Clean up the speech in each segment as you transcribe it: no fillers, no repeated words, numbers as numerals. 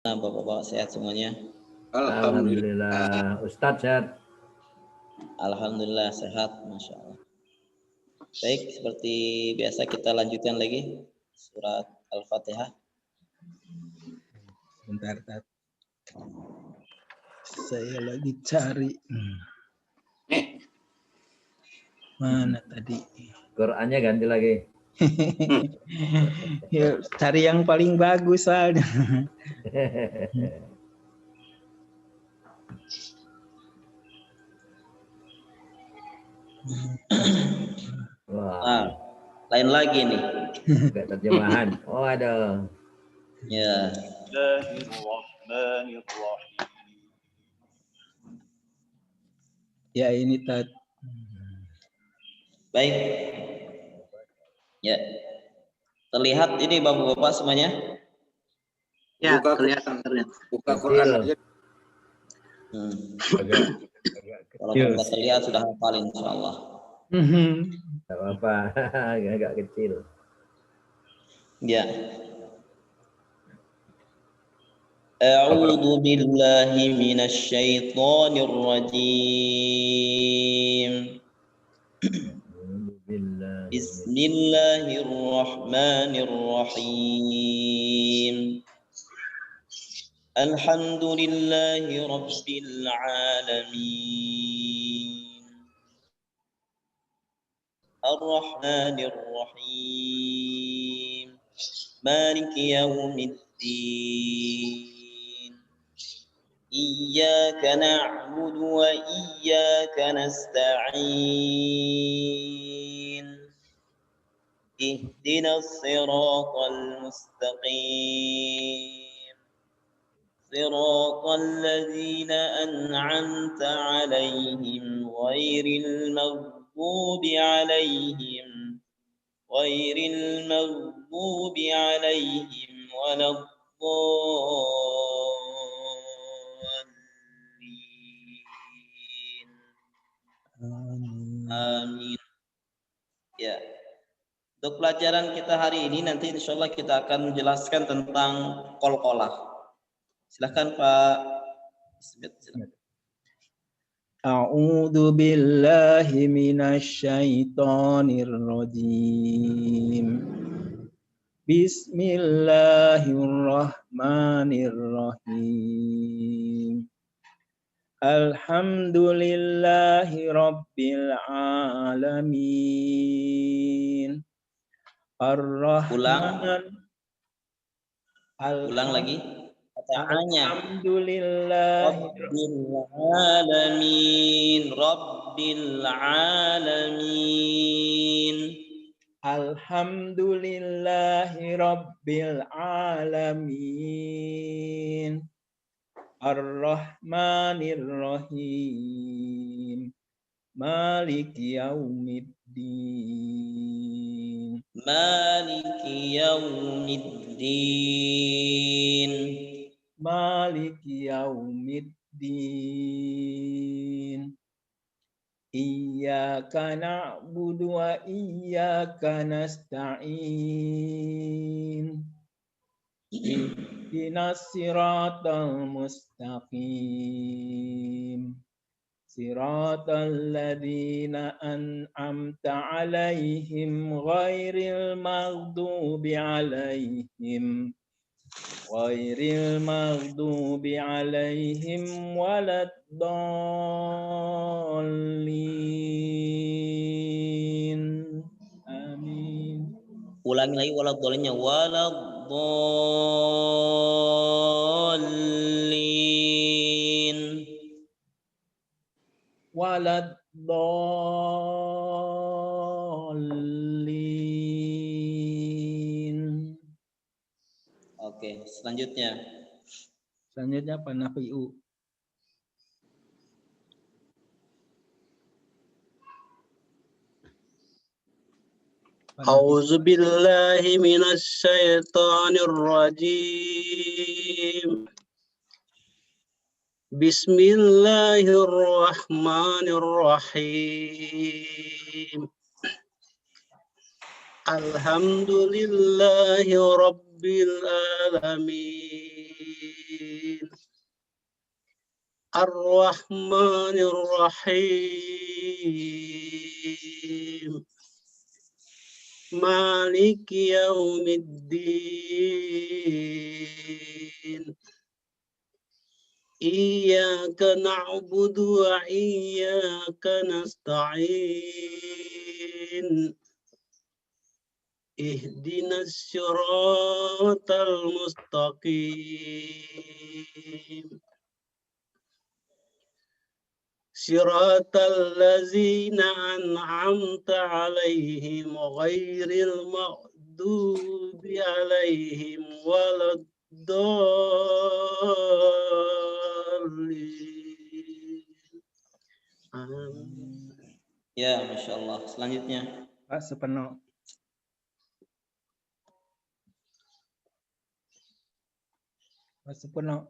Bapak-bapak sehat semuanya? Alhamdulillah. Ustadz sehat? Alhamdulillah sehat, Masya Allah. Baik, seperti biasa kita lanjutkan lagi surat Al-Fatihah. Bentar, saya lagi cari. Mana tadi? Qurannya ganti lagi. Ya, cari yang paling bagus soalnya. Nah, lain lagi nih. Enggak terjemahan. Oh, ada. Ya. Ya, ini tadi. Baik. Ya. Terlihat ini Bapak-bapak semuanya? Ya, kelihatan. Buka Quran aja. Kalau Bapak terlihat sudah hafal insyaallah. Enggak apa-apa, agak kecil. Ya. A'udzu billahi minasy syaithanir rajim. Bismillahirrahmanirrahim. Alhamdulillahi rabbil alamin. Ar-Rahmanir Rahim. Maliki yaumiddin. Iyyaka na'budu wa iyyaka nasta'in. Ihdinas siratal mustaqim. Siratal ladzina an'amta 'alaihim ghairil maghdubi 'alaihim waladdallin. Amin. Ya. Untuk pelajaran kita hari ini nanti insyaallah kita akan menjelaskan tentang qalqalah. Silakan Pak. Bismillah. A'udzu billahi minasy syaithanir rajim. Bismillahirrahmanirrahim. Alhamdulillahi rabbil alamin. Ar-Rahman. Ulang lagi. Alhamdulillahi Rabbil alamin. Alhamdulillahi rabbil alamin. Ar-Rahmanir Rahim. Maliki yaumiddin. Maliki yaumiddin. Maliki yaumiddin. Iyyaka na'budu wa iyyaka nasta'in. Ihdinas siratal mustaqim. Siratal ladzina an'amta 'alaihim ghairil maghdubi 'alaihim waladdallin. Amin. Ulangi lagi waladhdallinnya. Waladdallin. Waladdallin. Oke, selanjutnya. Selanjutnya apa? Nafi'u. A'udzu billahi minasy syaithanir rajim. Bismillahirrahmanirrahim. Alhamdulillahi rabbil alamin. Ar-Rahmanir Rahim. Maliki yaumiddin. Iyyaka na'budu wa iyyaka nasta'in. Ihdinas siratal mustaqim. Siratal ladzina an'amta 'alaihim ghairil maghdubi 'alaihim waladdallin. Amin. Ya, Masya Allah. Selanjutnya. Pak Suparno. Pak Suparno.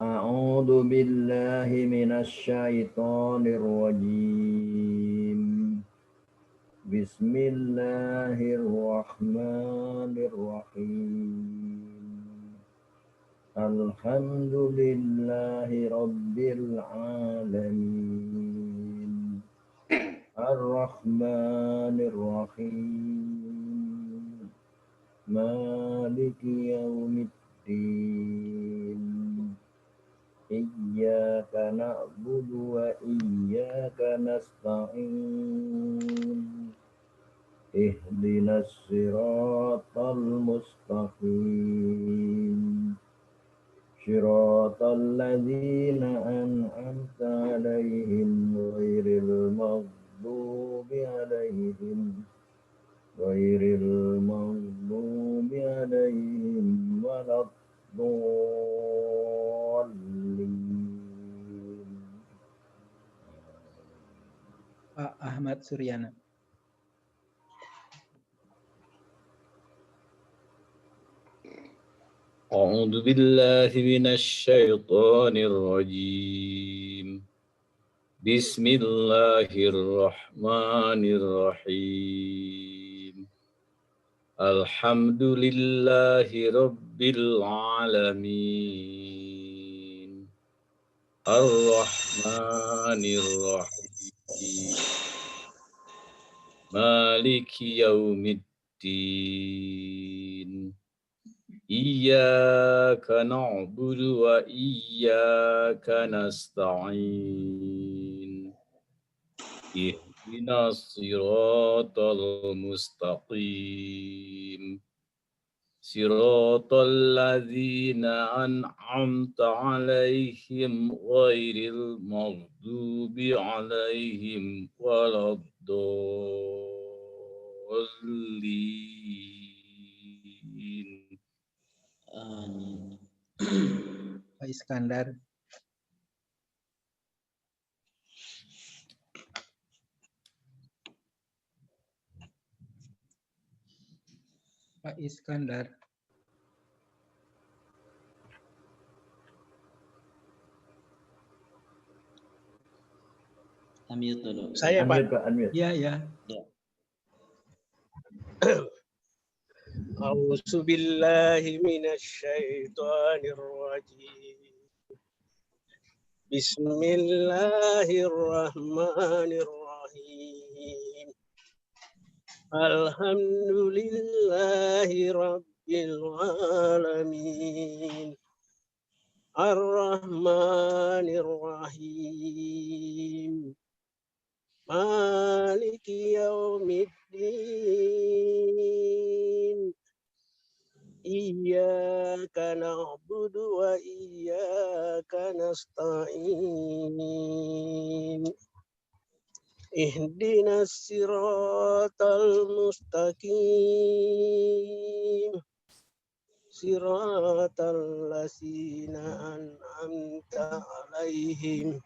A'udzu billahi minasy syaithanir rajim. Bismillahirrahmanirrahim. Alhamdulillahi rabbil alamin. Ar-Rahmanir Rahim. Maliki yaumiddin. Iyyaka na'budu wa iyyaka nasta'in. Ihdinas siratal mustaqim. Siratal ladzina an'amta 'alaihim ghairil maghdubi 'alaihim waladdallin. Pak Ahmad Suryana. أعوذ بالله من الشيطان الرجيم بسم الله الرحمن الرحيم الحمد لله رب العالمين الرحمن الرحيم مالك يوم الدين إياك نعبد وإياك نستعين اهدنا الصراط المستقيم صراط الذين أنعمت عليهم غير المغضوب عليهم ولا الضالين. Amin. Pak Iskandar. Pak Iskandar. Unmute dulu. Saya Pak. Unmute, Pak, unmute. Ya, ya. A'udzu billahi minasy syaithanir rajim. Bismillahirrahmanirrahim. Alhamdulillahi rabbil alamin. Ar-Rahmanir Rahim. Maliki yaumiddin. Iyyaka na'budu wa iyyaka nasta'in. Ihdinas siratal mustaqim. Siratal ladzina an'amta 'alaihim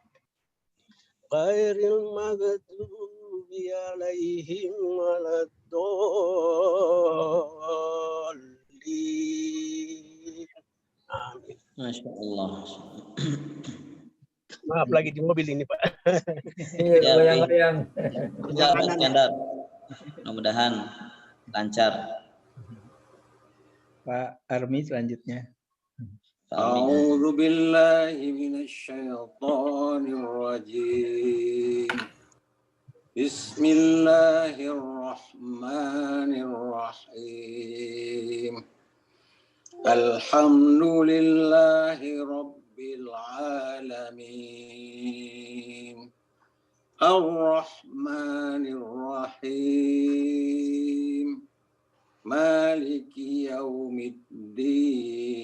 ghairil maghdubi 'alaihim waladdallin. Amin. Masya Allah. Maaf lagi di mobil ini Pak. Iya, Ya, goyang-goyang. Ya, Pak Iskandar. Mudah-mudahan lancar. Pak Armi selanjutnya. أعوذ بالله من الشيطان الرجيم بسم الله الرحمن الرحيم الحمد لله رب العالمين الرحمن الرحيم مالك يوم الدين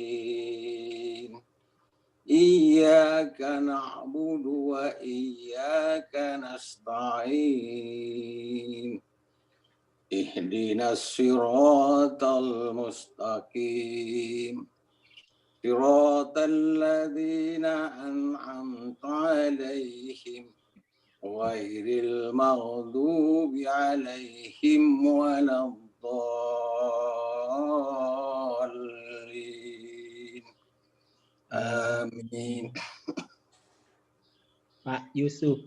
إياك نعبد وإياك نستعين اهدنا الصراط المستقيم صراط الذين أنعمت عليهم غير المغضوب عليهم ولا الضالين آمين. Pak Yusuf.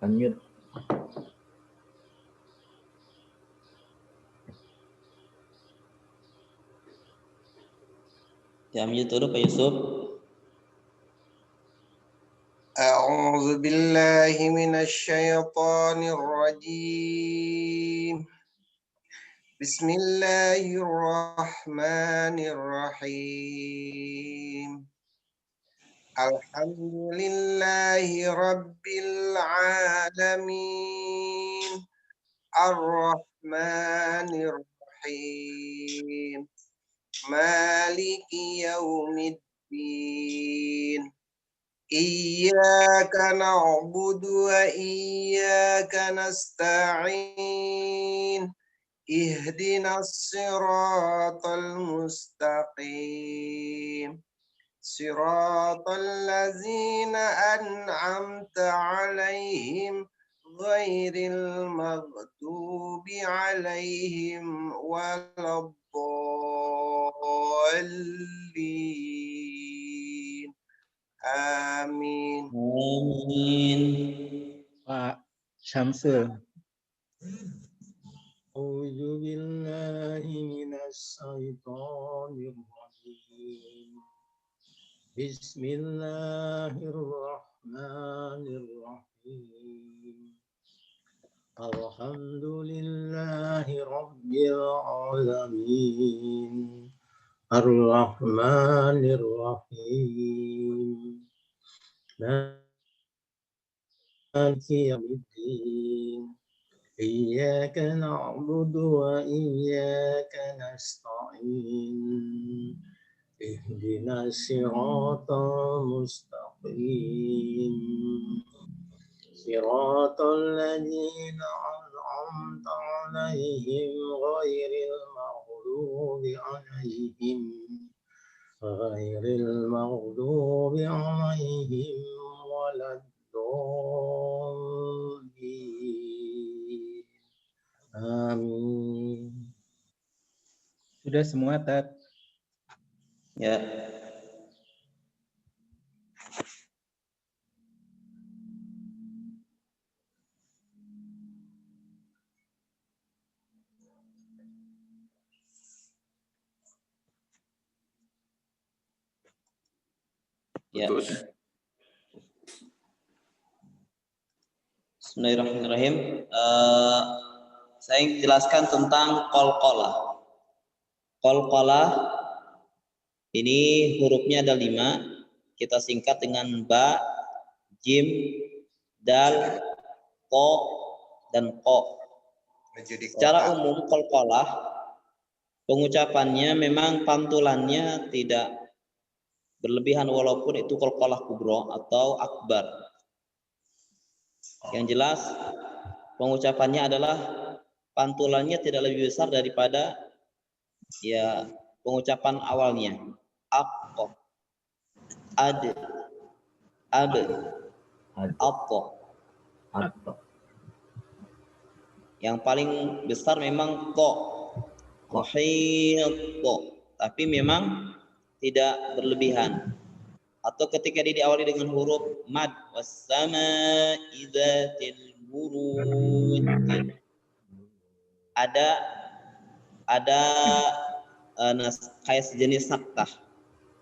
Unmute. Ya, mute dulu Pak Yusuf. أعوذ بالله من الشيطان الرجيم بسم الله الرحمن الرحيم الحمد لله رب العالمين الرحمن الرحيم مالك يوم الدين إياك نعبد وإياك نستعين اهدنا الصراط المستقيم صراط الذين أنعمت عليهم غير المغضوب عليهم ولا الضالين آمين. Amin. Pak Syamsul. أعوذ بالله من الشيطان الرجيم بسم الله الرحمن الرحيم الحمد لله رب العالمين الرحمن الرحيم مالك يوم الدين إياك نعبد وإياك نستعين اهدنا الصراط المستقيم صراط الذين أنعمت عليهم غير المغضوب عليهم ولا الضالين آمين. Sudah semua, Tat? Ya. Ya. Bismillahirrahmanirrahim. Saya ingin jelaskan tentang qalqalah. Qalqalah ini hurufnya ada 5. Kita singkat dengan ba, jim, dal, to, dan ko. Secara umum qalqalah pengucapannya memang pantulannya tidak berlebihan walaupun itu qalqalah kubro atau akbar. Yang jelas pengucapannya adalah pantulannya tidak lebih besar daripada ya pengucapan awalnya. Aqqa, ad, atto. Yang paling besar memang to, to, tapi memang tidak berlebihan. Atau ketika dia diawali dengan huruf mad, wassama'i dzatil buruj. Ada kayak sejenis saktah.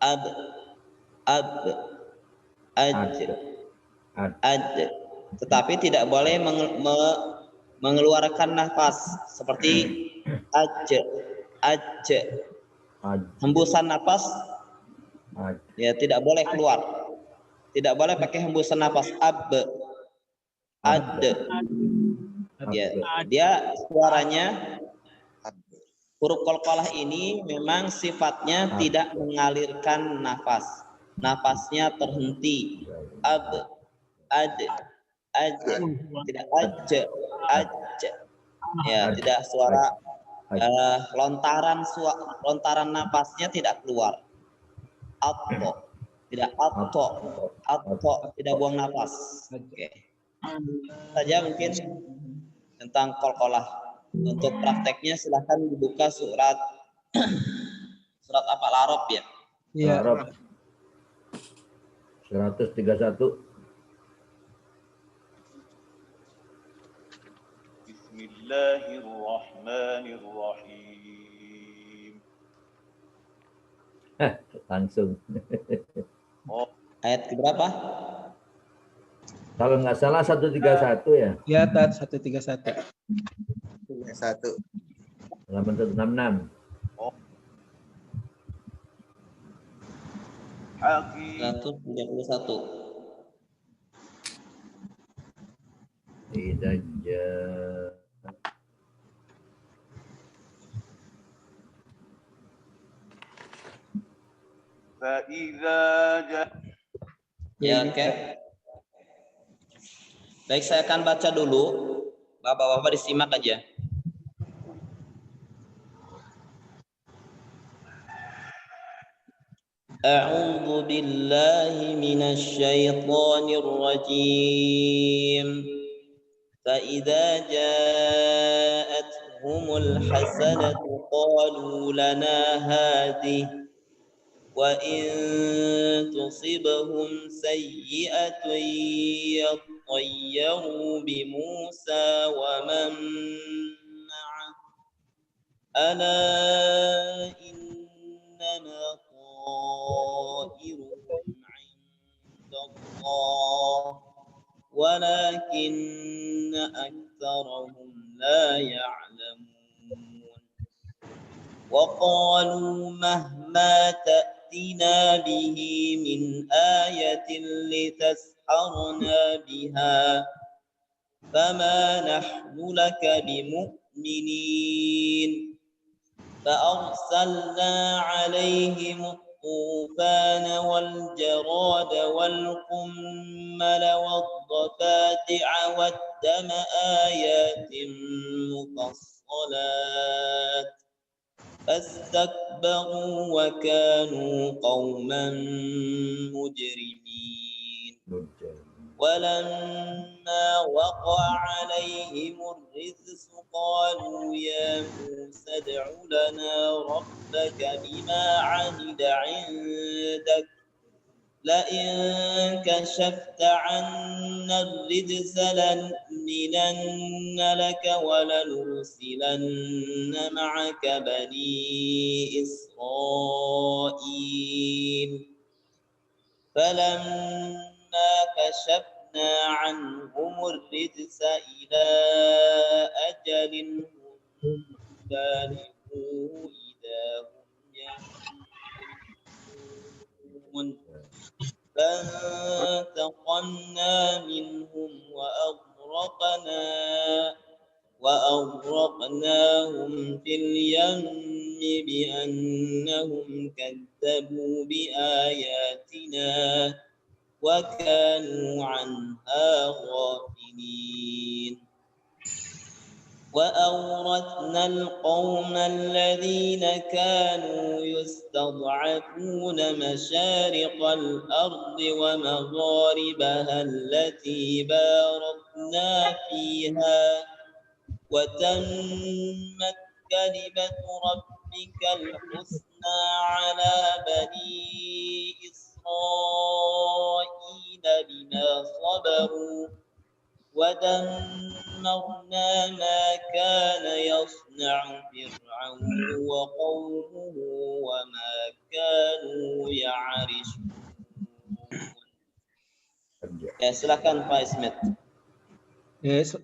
Ab, aj. Tetapi tidak boleh mengeluarkan nafas seperti aj. Hembusan nafas ya tidak boleh keluar. Tidak boleh pakai hembusan nafas. Ad. Ya, dia suaranya huruf qalqalah ini memang sifatnya tidak mengalirkan nafas. Nafasnya terhenti. Ad. Tidak aj. Ya, tidak suara lontaran nafasnya tidak keluar. Atto. Tidak atto tidak buang nafas. Oke. Saja mungkin tentang qalqalah. Untuk prakteknya silahkan dibuka surat apa Al-A'raf ya? Iya. Arab 131. Bismillahirrahmanirrahim. Langsung. Ayat berapa? Kalau nggak salah 131 ya. Ya, Tat 131. 1. Halaman 166. Hakim. 131. Tidak jauh. Fa'idza Ya, oke. Baik, saya akan baca dulu. Bapak-bapak disimak aja. A'udzu billahi minasy syaithanir rajim. Fa idza ja'atuhumul hasanatu qalu lana hadhihi wa in tusibhum sayyi'atun yattayyaru bi Musa wa man ma'ah ala innama ta'iruhum 'indallah walakinna aktsarahum la ya'lamun wa qalu mahma ta'tina bihi min ayatin litasharna biha fama nahnu laka bimu'minin فأرسلنا عليهم الطوفان والجراد والقمل والضفادع والدم آيات مفصلات فاستكبروا وكانوا قوما مجرمين ولما وقع عليهم الرجس قالوا يا موسى ادع لنا ربك بما عهد عندك لئن كشفت عنا الرجس لنؤمنن لك ولنرسلن معك بني إسرائيل فلما كشفنا عنهم الرجس إلى أجل هم بالغوه إذا هم ينكثون فانتقمنا منهم وأغرقناهم في اليم بأنهم كذبوا بآياتنا وكانوا عنها غافلين وأورثنا القوم الذين كانوا يستضعفون مشارق الأرض ومغاربها التي باركنا فيها وتمت كلمة ربك الحسنى على بني إسرائيل بما صبروا ودمرنا ما كان يصنع فرعون وقومه وما كانوا يعرشون. Ya, silakan Pak Ismet.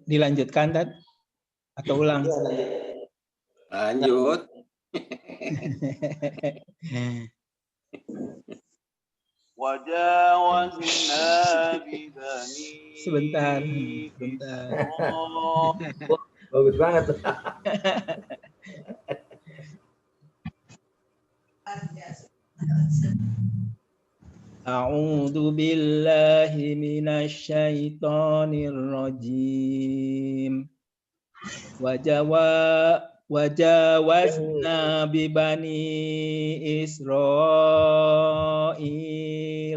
Dilanjutkan Tad? Atau ulang? Ya, Lanjut. وجاوزنا ببني Sebentar. Bagus banget. A'udzu billahi minasy syaithanir rajim. Wajawazna bi bani Israil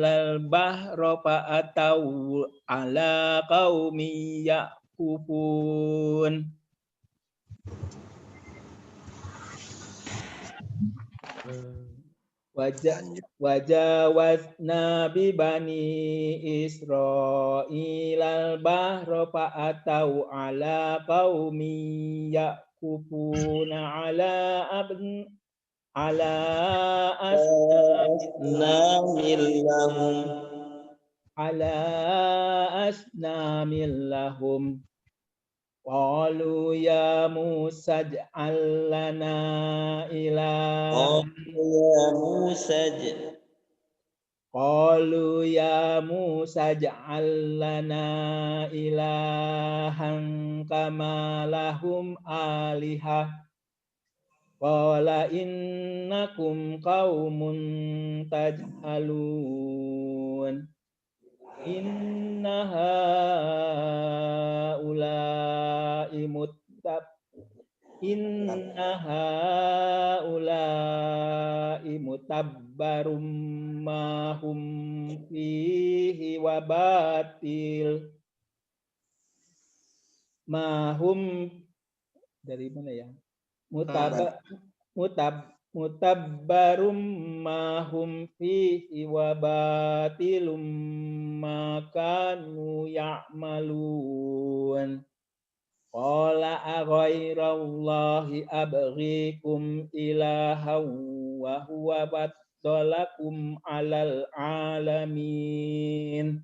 al-bahra fa'atau ala qaumi ya'kufun. Wajawazna bi bani Israil al-bahra fa'atau ala qaumi yakufuna ala asnamin lahum qalu ya Musa ij'al lana ilahan Qalu ya Musa ij'al lana ilahan kama lahum alihah. Qala innakum qaumun tajhalun. Inna haula'i mutabbarum ma hum fihi wa batil ma hum dari mana ya? Mutabbarum ma hum fihi wa batilum ma kanu ya'malun. Qala aghairallahi abghikum ilahan wa huwa faddalakum 'alal 'alamin.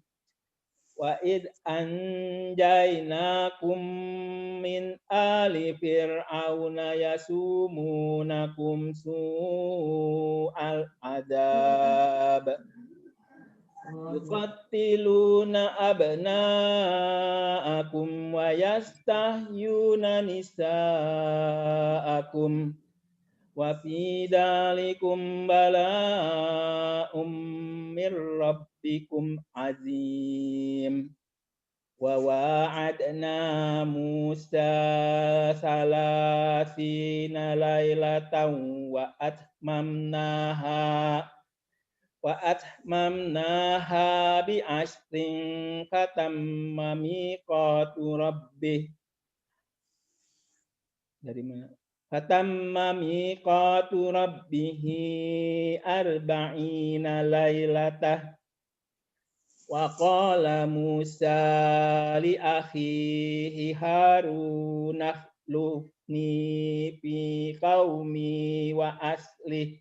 Wa id anjaynakum min ali fir'auna yasumunakum su'al adab. Yuqattiluna abna'akum wa yastahyuna nisa'akum wa fi dalikum bala'um mir rabbikum azim. Wa wa'adna Musa salasina lailatan wa atmamnaha bi ashrin fatamma miqatu rabbih. Dari mana? Fatamma miqatu rabbih arba'ina lailatah. Wa qala Musa li akhihi Harun akhlufni fi qaumi wa aslih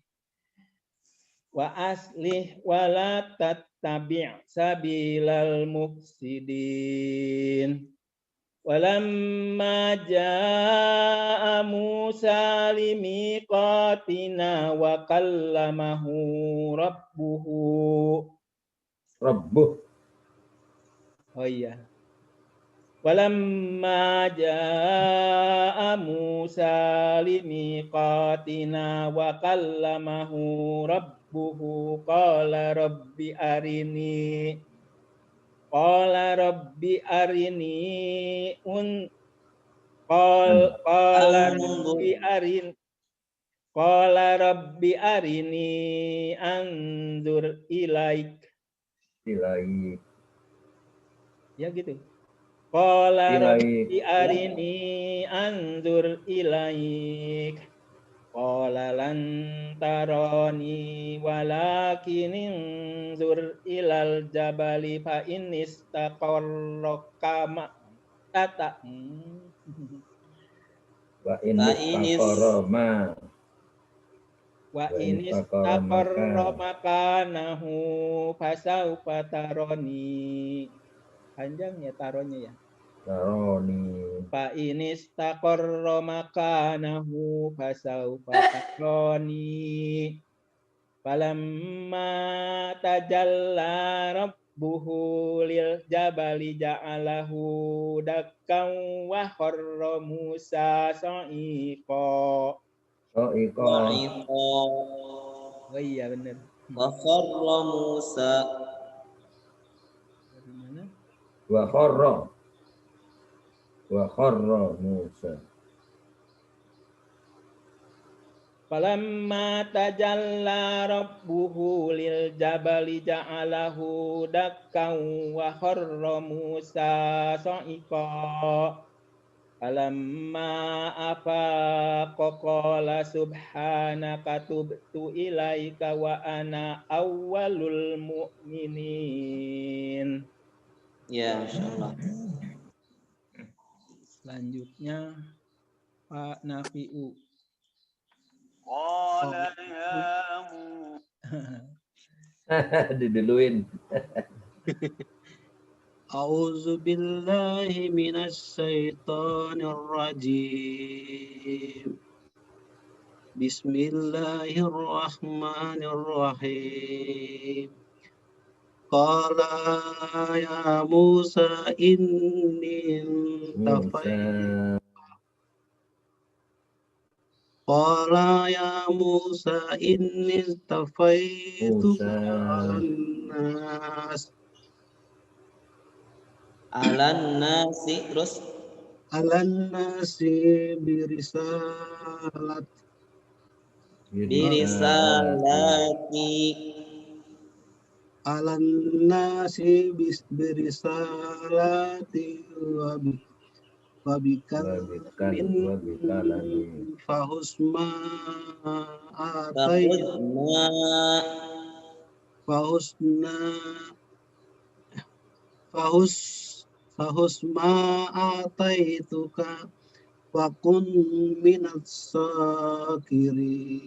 wa la tattabi' sabilal mufsidin. Walamma jaa Musa limiqatina wa kallamahu rabbuhu. Oh iya. Walamma jaa Musa limiqatina wa kallamahu rabbuhu qala rabbi arini anzur ilaik. Ya gitu. Qala rabbi arini anzur ilaik. Qala lan tarani walakin inzur ilal jabali fa in istaqarra tata. Wa inis taqarrama. Wa Wa inis istaqarramaka. taqarramakanahu fasaufa taroni. Panjang ya taronya ya. Taroni. Fa inis taqarramakanahu fasaufa taroni. Falamma tajalla rabbuhu lil jabali ja'alahu dakkan wa kharra Musa sa'iqa. Sa'iqa. Oh iya benar. Wa kharra Musa. Dari mana? Wa kharra Musa. Falamma tajalla rabbuhu lil jabali ja'alahu dakkan wa kharra Musa sa'iqa. Falamma afaqa qala subhanaka tubtu ilaika wa ana awwalul mu'minin. Ya, insyaallah. Selanjutnya Pak Nafiu. Qala ya Musa. Diduluin. A'udzu billahi minasy syaithanir rajim. Bismillahirrahmanirrahim. Qala ya Musa inni tafai. Qala ya Musa inni tafaituka 'alan nas. Alan nasi terus Alan nasi birisalati. Alan nasi birisalati wabikalami fahusma atai fahusma ataituka wa kun minas sakirin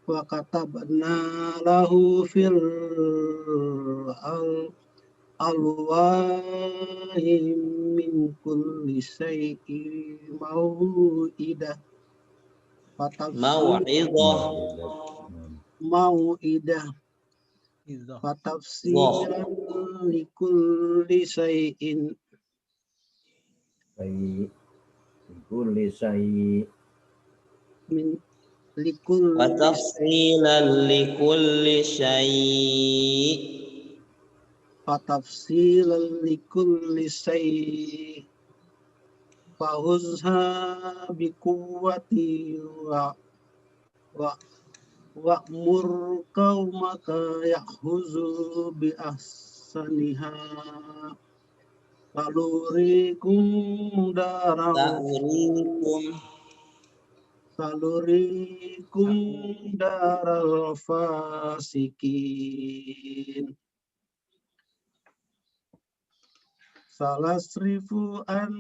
fakatabna lahu fil alwahi min kulli syai'in mau'idah fatafsiran likulli syai'in fatafsilan likulli syai' fahuzha biquwwati wa'mur qaumaka ya'khuzu bi ahsaniha salurikum daral fasikin. Salasrifu an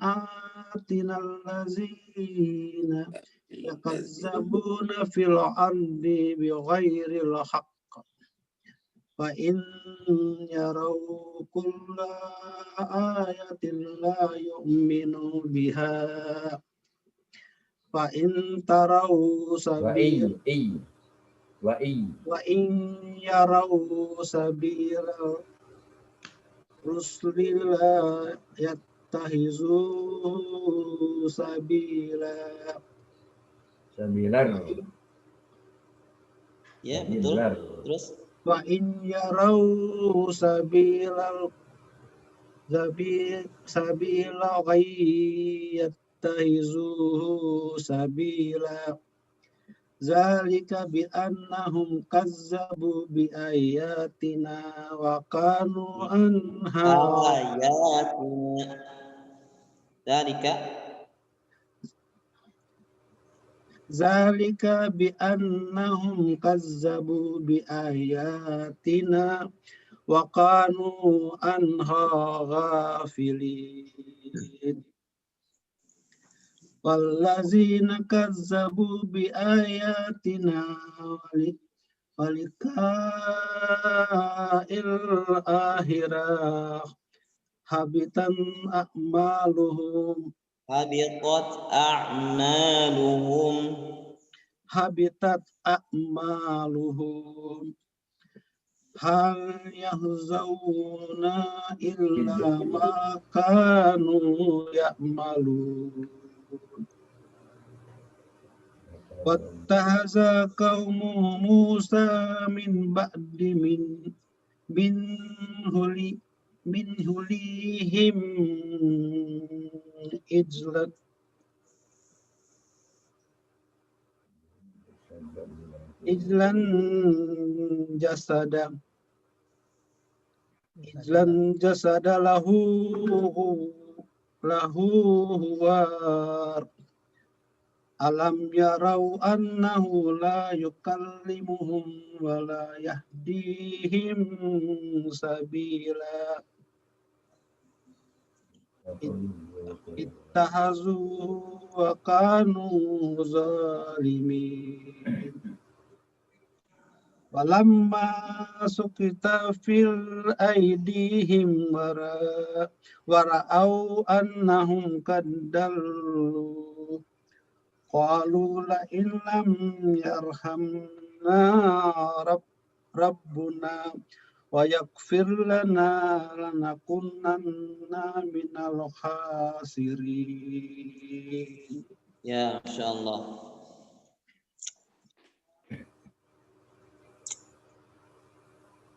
atinal lazina yakazzabuna fil ardi bighairil haqq fa in yarau kulla ayatin la yu'minu biha fa in tarau sabil wa in yarau sabil rusulillah yattahizu sabilar. Ya, betul. Terus Wa in yarau sabila yattahizu sabila. Zalika bi annahum kazzabu bi ayatina wa kanu anha Zalika bi annahum kazzabu bi ayatina wa kanu anha ghafilin. Wallazina kazzabu bi ayatina walika'il akhirah habitan a'maluhum habitat a'maluhum habitat a'maluhum hal yahzauna illa ma kanu ya'malun. Wattahaza qaumu Musa min ba'di min huli min hulihim ijlan jasada lahu huwar alam yarau annahu la yukallimuhum wa la yahdihim sabila ittahazu wa kanu zalimin. Walamma sukita fil aidihim wara'au annahum kaddallu qalu la in lam yarhamna rabbuna wa yaghfir lana lanakunanna minal khasirin. Ya, insyaallah.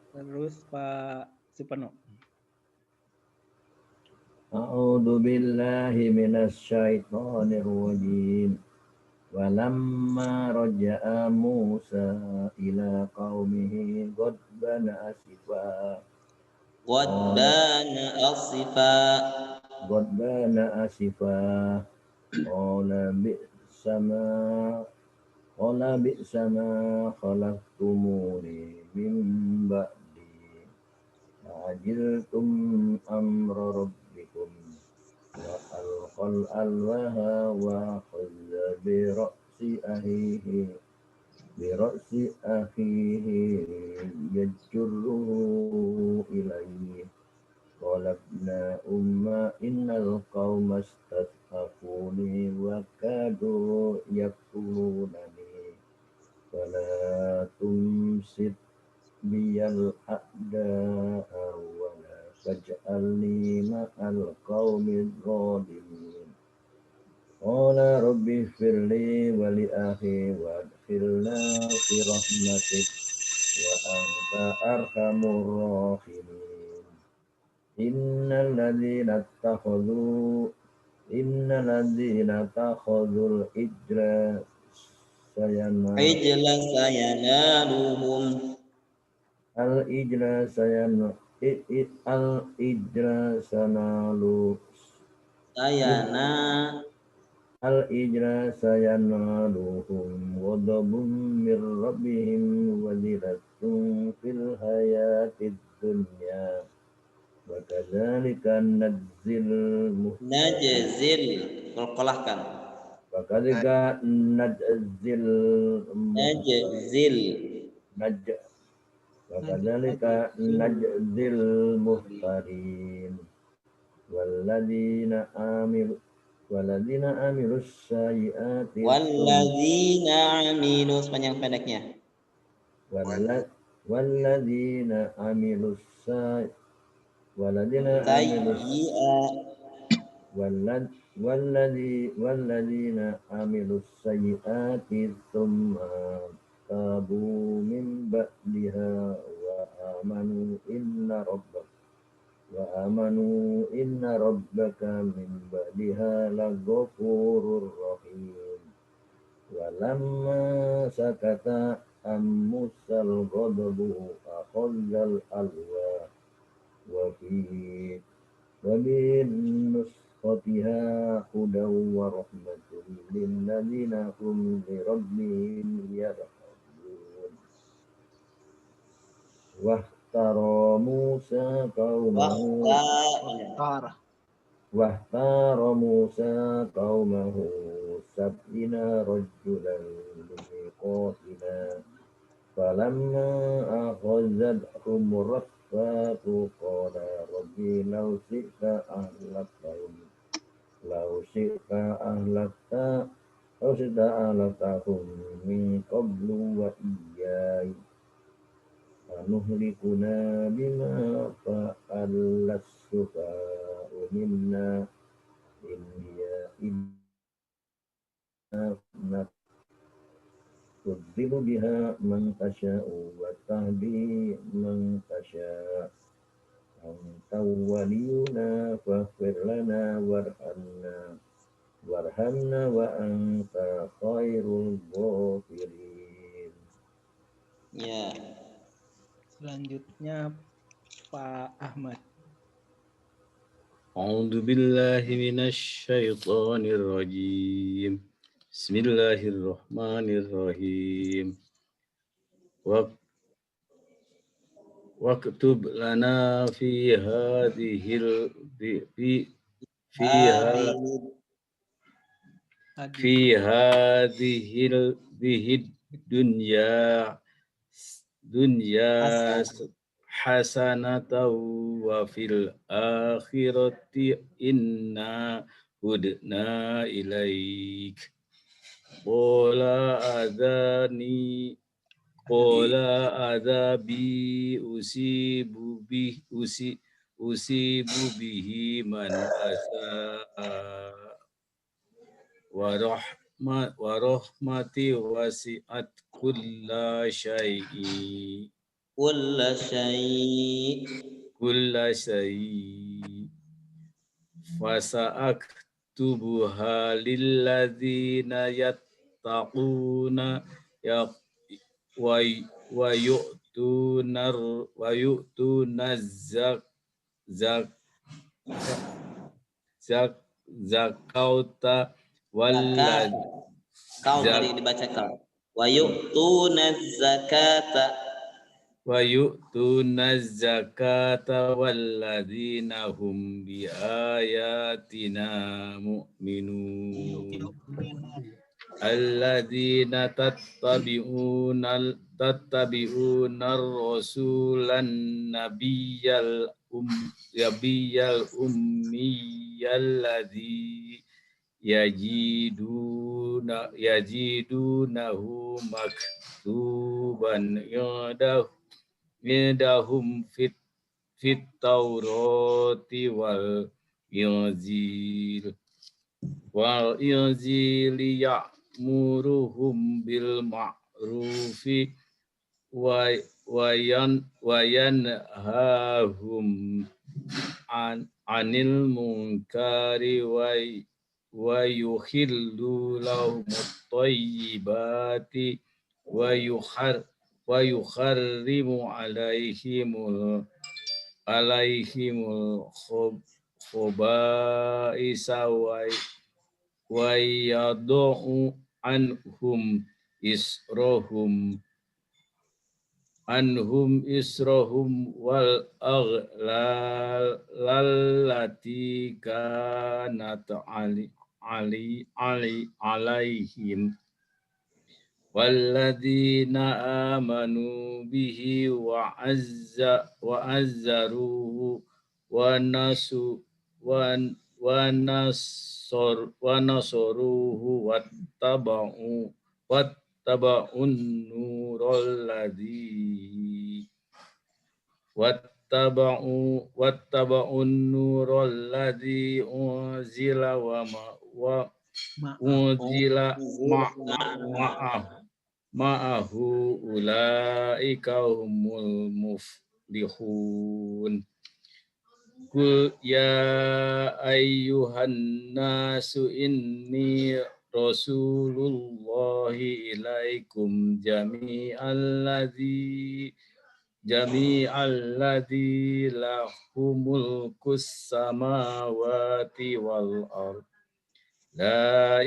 Terus Pak Suparno. A'udzu billahi minasy syaithanir rajim. Walamma raja'a Musa ila qaumihi ghadbana asifa. Ghadbana asifa. Qala bi'sama khalaqtumuni min ba'di. Ajiltum amra rabbikum. Wa alqal alwaha wa khadha bi ra'si akhihi yajurruhu ilayhi. Qala ibna umma innal qawma istad'afuni wa kadu yaqtulunani fala tumsit biyal a'da'a wa la taj'alni ma'al qawmid dhalimin. Qala rabbi firli wa li akhi wa adkhilna fi rahmatik wa anta arhamur rahimin. Innal ladzina takhadhul ijla sayanaluhum al-ijla sayanaluhum ghadabun mir rabbihim wa zilatun fil hayatid dunya. Wa kadzalika najzil najzil qalqalahkan wa kadzalika najzil wa kadzalika najzil muhtarin walladzina amilus sayyiati sepanjang pendeknya walladzina amilus walladzina amilus sayyiati tsumma tabu min ba'diha wa amanu inna rabbaka min ba'diha laghafurur rahim. Walamma sakata ammusal ghadabu akhadhal alwa wa bin آخرتها هدى ورحمة للذين هم لربهم يرهبون واختار موسى قومه سبعين رجلا لميقاتنا فلما أخذتهم الرجفة قال ربي لو شئت أهلكتهم من قبل وإياي أنهلكنا بما فعل السفهاء منا إن هي إلا تذل بها من تشاء وتهدي من تشاء أنت ولينا فاغفر لنا وارحمنا وأنت خير الغافرين. Ya. Selanjutnya Pak Ahmad. A'udzu billahi minasy syaithanir rajim. Bismillahirrahmanirrahim. Waktub lana fi hadhil dunya hasanatan wa fil akhirati inna hudna ilaik. Qala adzabi usibu bihi man asaa wa rahmati wasi'at kulla syai'i fasa'aktubuha lilladzina yattaquna wa yu'tuna zakauta Tadi dibacakan. Wa yu'tuna zakata walladzina hum bi ayatina mu'minun. Alladzina tattabi'una ar-rasulan nabiyyal ummiyal ladzi yajidunahu maktuban indahum fit taurati wal injil ya'muruhum bil ma'rufi wa yanhahum anil munkari wa yuhillu lahumut thayyibati wa yukharrimu alaihimul khaba'isa wa yad'u anhum israhum wal aghlal lallati kanat alaihim walladzina amanu bihi wa azzaruhu wa nasoruhu wattaba'un nurul ladzi unzila wa unzila ma'ahu ulaika humul muflihun. Qul ya ayyuhan nasu inni rasulullahi ilaikum jami'alladzi lahu mulkus samawati wal ard. La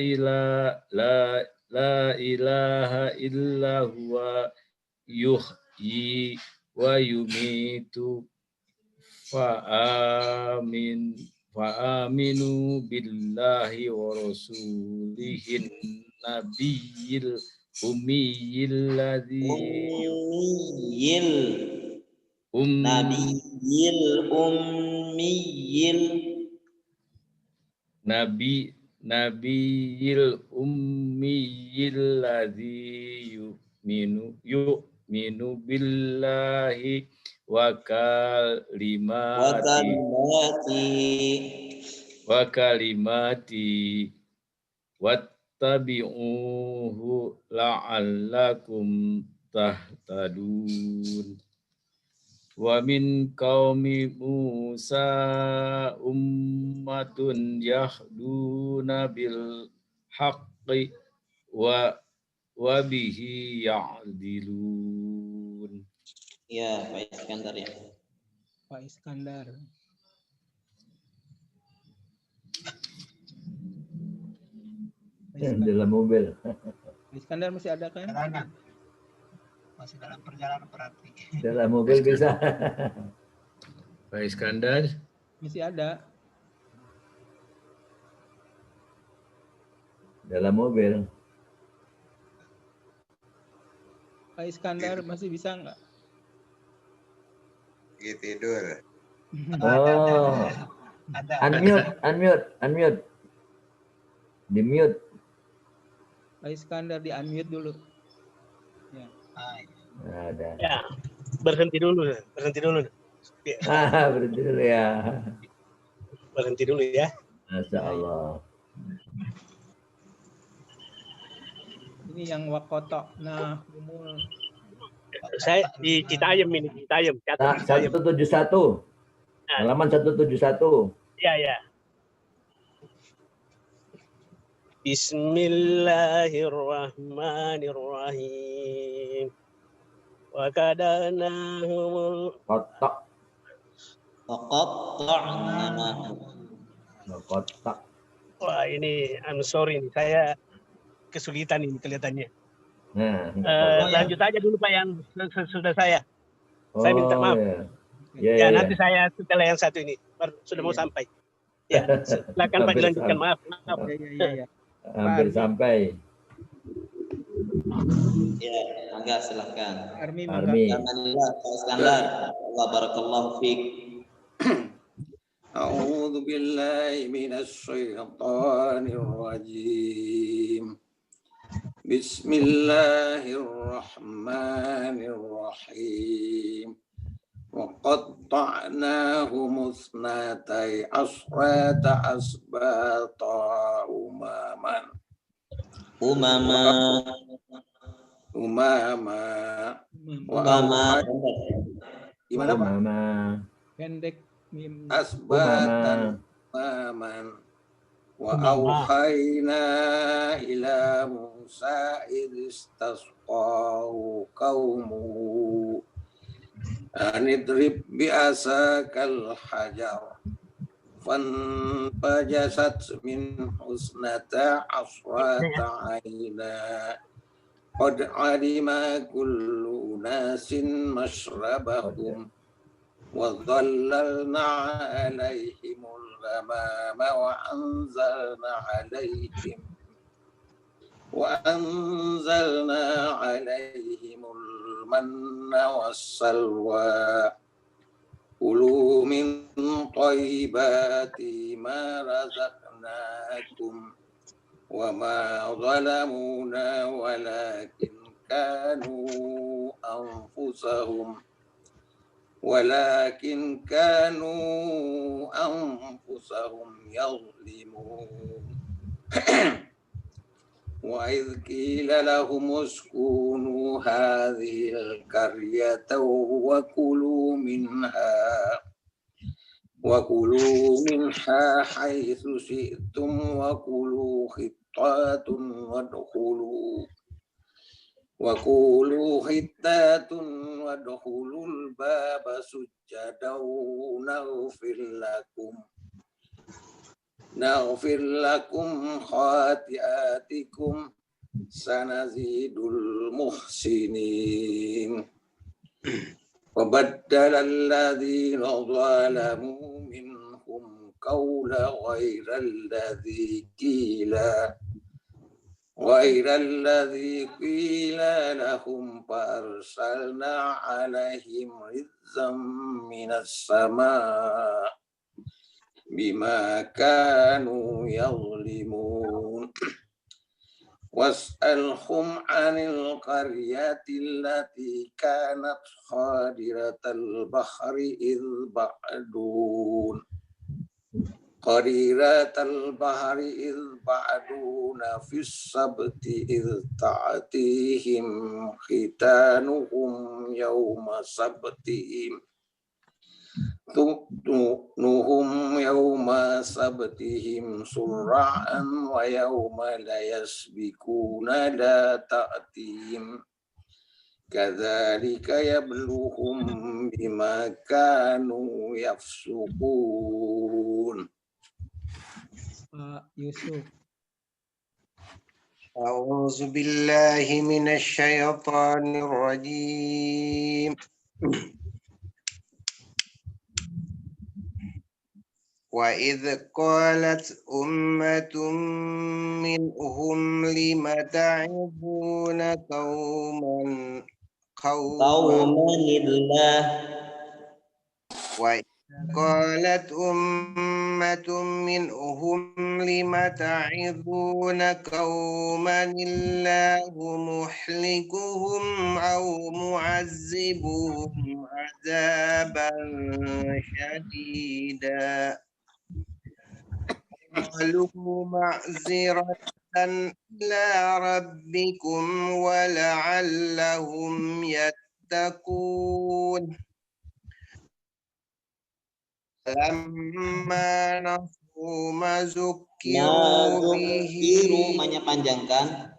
ilaha illa huwa yuhyi wa yumitu fa'aminu billahi wa rasulihin nabiyil ummiyil ladzi nabiyil ummiyil ladzi yu'minu billahi wa kalimati wattabi'uhu la'allakum tahtadun. Wa min qaumi Musa ummatun yahduna bil haqqi wa bihi ya'dilun. Ya, Pak Iskandar ya. Pak Iskandar. Dalam mobil. Pak Iskandar masih ada kan? Masih dalam perjalanan berarti. Dalam mobil bisa. Pak Iskandar Masih ada. Dalam mobil. Pak Iskandar masih bisa nggak? Lagi tidur. Oh. Unmute. Di mute. Pak Iskandar di unmute dulu. Ya. Ada. Ya, berhenti dulu. Berhenti dulu ya. Berhenti dulu ya. Masya Allah. Ini yang wakoto. Nah, umul. Saya di Citayam ini, Citayam. 171. Halaman 171. Ya. Bismillahirrahmanirrahim. Wa kadanahumul Kotak. Wah, ini I'm sorry nih, saya kesulitan ini kelihatannya. Lanjut aja dulu Pak yang sudah saya. Saya minta maaf. Ya, nanti saya setelah yang satu ini sudah mau sampai. Ya, silakan Pak dilanjutkan. Maaf. Ya. Hampir sampai. Ya, enggak silakan. Armi. Alhamdulillah Pak Iskandar. Allah barakallahu fiik. A'udzu billahi minasy syaithanir rajim. Bismillahirrahmanirrahim. Wa qatta'nahum isnatai asrata asbata umama. Gimana Pak? Pendek mim. Asbatan umaman. Wa auhayna ila Musa idistasqahu qaumu anidrib bi'asakal hajar fanfajasat min husnata asrata aina qad alima kullu nasin mashrabahum wa dhallalna alaihimul ghamama wa anzalna alaihimul manna wassalwa kulu min thayyibati ma razaqnakum wa ma zalamuna walakin kanu anfusahum yazlimun. Wa idh qila lahum uskunu hadhihi al-qaryata wa kulu minha haitsu syi'tum wa kulu khittatun wa qulu hittatun wadkhulul baba sujjadan naghfir lakum khati'atikum sanazidul muhsinin. Wa baddala alladhina zalamu minhum qawla ghairal ladzi qila lahum fa arsalna 'alaihim rizqan minas sama' bima kanu yadhlimun. Was'alhum 'anil qaryati allati kanat hadiratal bahri idh ba'duna fis sabti idh ta'tihim khitanuhum yawma sabtihim nuhum yawma sabtihim sur'an wa yawma la yasbikuna la ta'tihim kadzalika yabluhum bima kanu yafsukun. Pak Yusuf. A'udzu billahi minasy syaithanir rajim. Wa idh qalat ummatun minhum lima ta'ibuna qauman Qaumanillah. wa qalat ummatun minhum lima ta'ibuna qauman illahu muhlikuhum aw mu'azzibuhum 'adzaban syadida. Qalu ma'ziratan ila rabbikum wa la'allahum yattaqun. Lamma nasu ma zukkiru bihi panjangkan.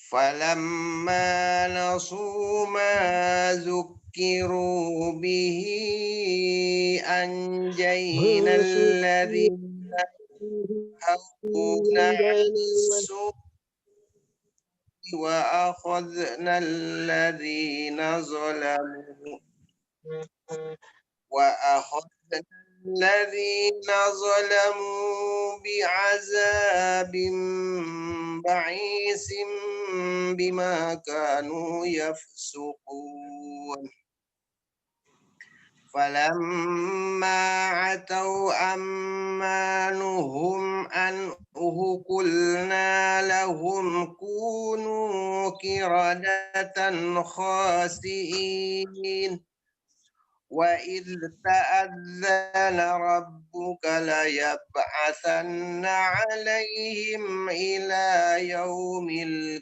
Falamma nasu ma zukkiru bihi anjayna alladhina hauna wa akhadna alladhina zalamu bi'azabin ba'isin bima kanu yafsukun. Falamma atau amma nuhum anhu qulna lahum kunu qiradatan khasi'in. Wa idh ta'adzana rabbuka layab'atsanna 'alaihim ila yaumil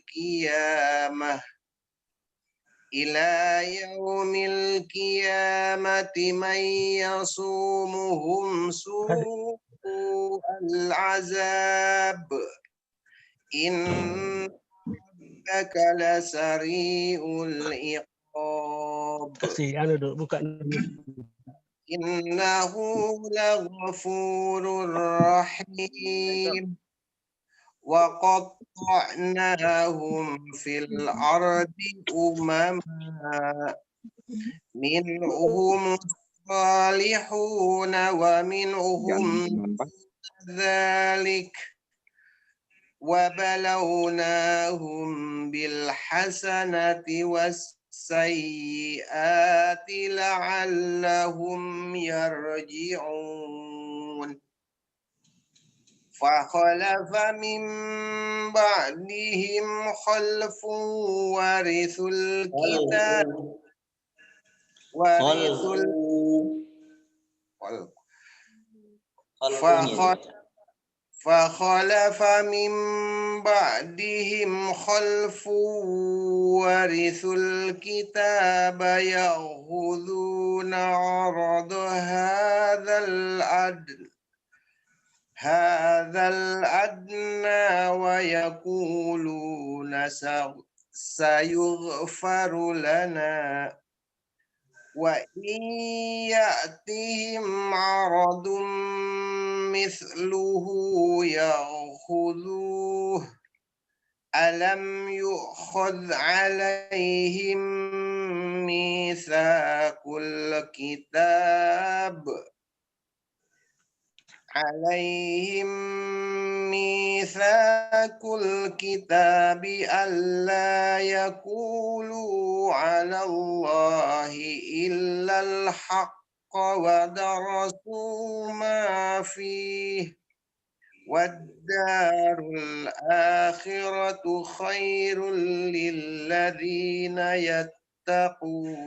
qiyamati man yasumuhum su'al 'azab innaka lasari'ul iqab. Innahu laghafurur rahim. Wa qatta'nahum fil ardi umama minhum salihuna wa minhum dzalik wa balawnahum bil hasanati was sayyiati la'allahum yarji'un. Fa khalafa min ba'dihim khalfun warithul kitab فخلف من بعدهم خلف ورثوا الكتاب يأخذون عرض هذا الأدنى hadzal adna wa yaquluna sayughfaru lana wa iyatihim aradun mithluhu ya'khudhuh alam yu'khadh alaihim mitsaqul kitab alaihim mitsaqul kitabi alla yaqulu 'ala Allahi illal haqqa wa darasu ma fihi wad-darul akhiratu khairul lilladzina yattaqun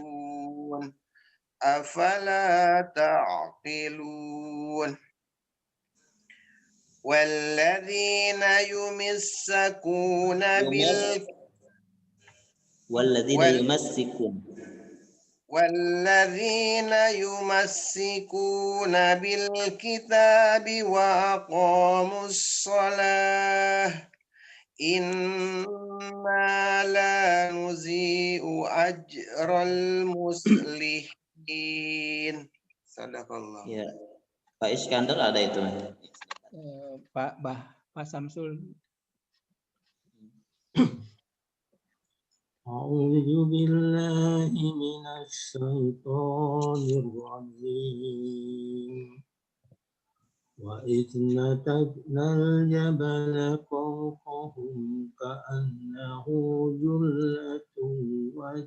afala ta'qilun والذين يمسكون والذين يمسكون والذين يمسكون بالكتاب وأقاموا الصلاة إنا لا نضيع أجر المصلحين. Sadaqallah. Ya, Pak Iskandar ada itu. Pak Samsul. A'udzu billahi minasy syaithanir rajim. Wa idna tajnal jabala fawqahum ka'annahu jullatun wa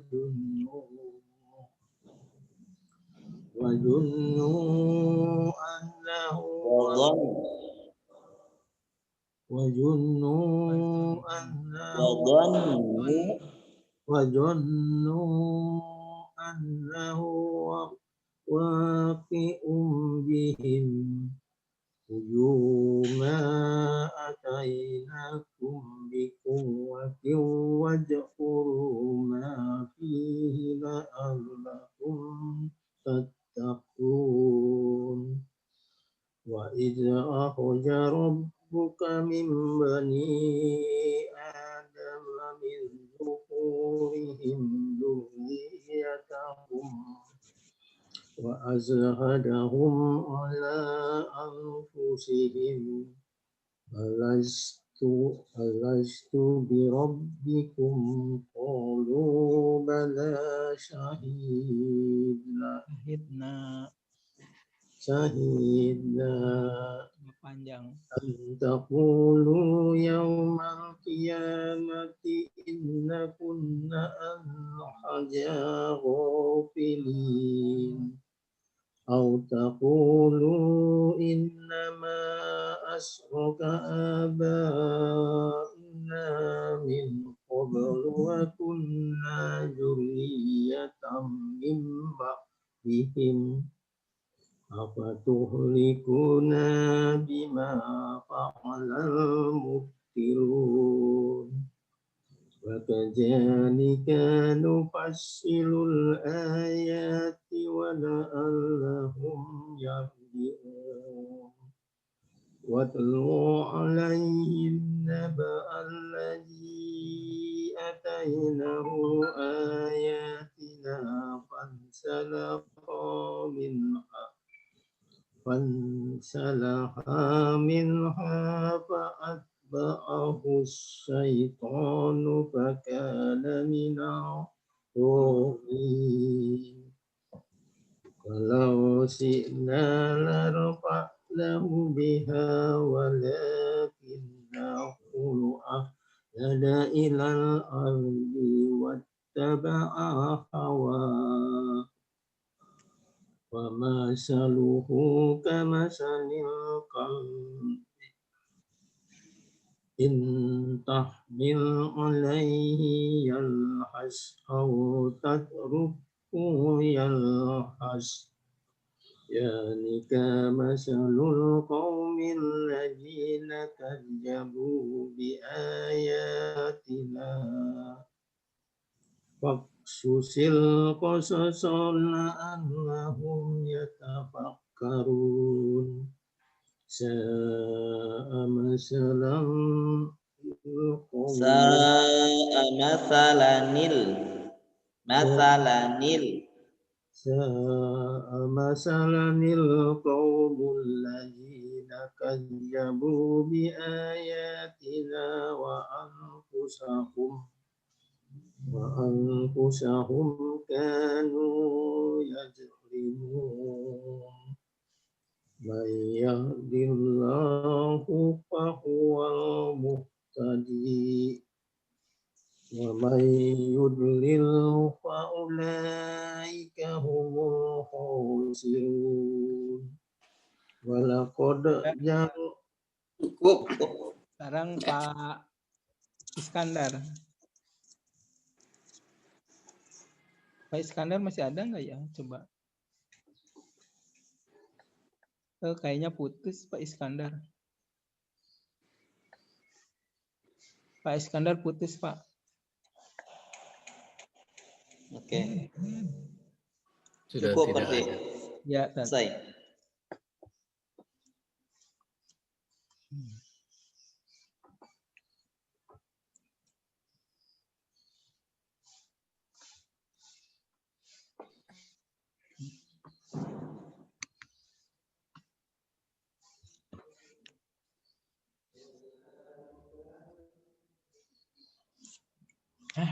junnu annahu waqi'un bihim ma atainakum biquwwatin waj'uru ma fihi la'allakum tattaqun. Wa idza akhraja rabbuka min bani adama min zuhurihim dhurriyyatahum wa azhadahum ala anfusihim alastu bi rabbikum qalu bala syahidna panjang taqulu yawmal qiyamati inna kunna an haja ghafilin aw taqulu innama asraka abauna min qablu wa kunna dzurriyyatan min ba'dihim afatuhlikuna bima fa'alal mubtilun wa kadzalika nufassilul ayati wa la'allahum yarji'un watlu 'alaihim naba'al ladzi atainahu ayatina fansalaha minha fa'atba'ahu syaitanu fakana minal ghawin. Walau syi'na larfa'nahu biha walakinnahu ahlada ilal ardi wattaba'a hawa wa masaluhu kamasalil qalbi in tahmil alaihi yalhas aw tatruku yalhas yani kamasalul qaumil ladzina kadzabu bi ayatina Susil qasasa la'allahum yatafakkarun. sa'a masalan Sa'a masalanil. sa'a masalanil qaumul ladzina kazzabu bi ayatina wa anfusahum kanu yajrimun. Man yahdillahu fahuwal muhtadi wa man yudlil fa ulaika humul khasirun. Walaqad Cukup. Sekarang Pak Iskandar. Pak Iskandar masih ada nggak ya? Coba. Kayaknya putus Pak Iskandar. Pak Iskandar putus, Pak. Oke. Sudah Cukup tidak berarti. ada. Ya, Selesai.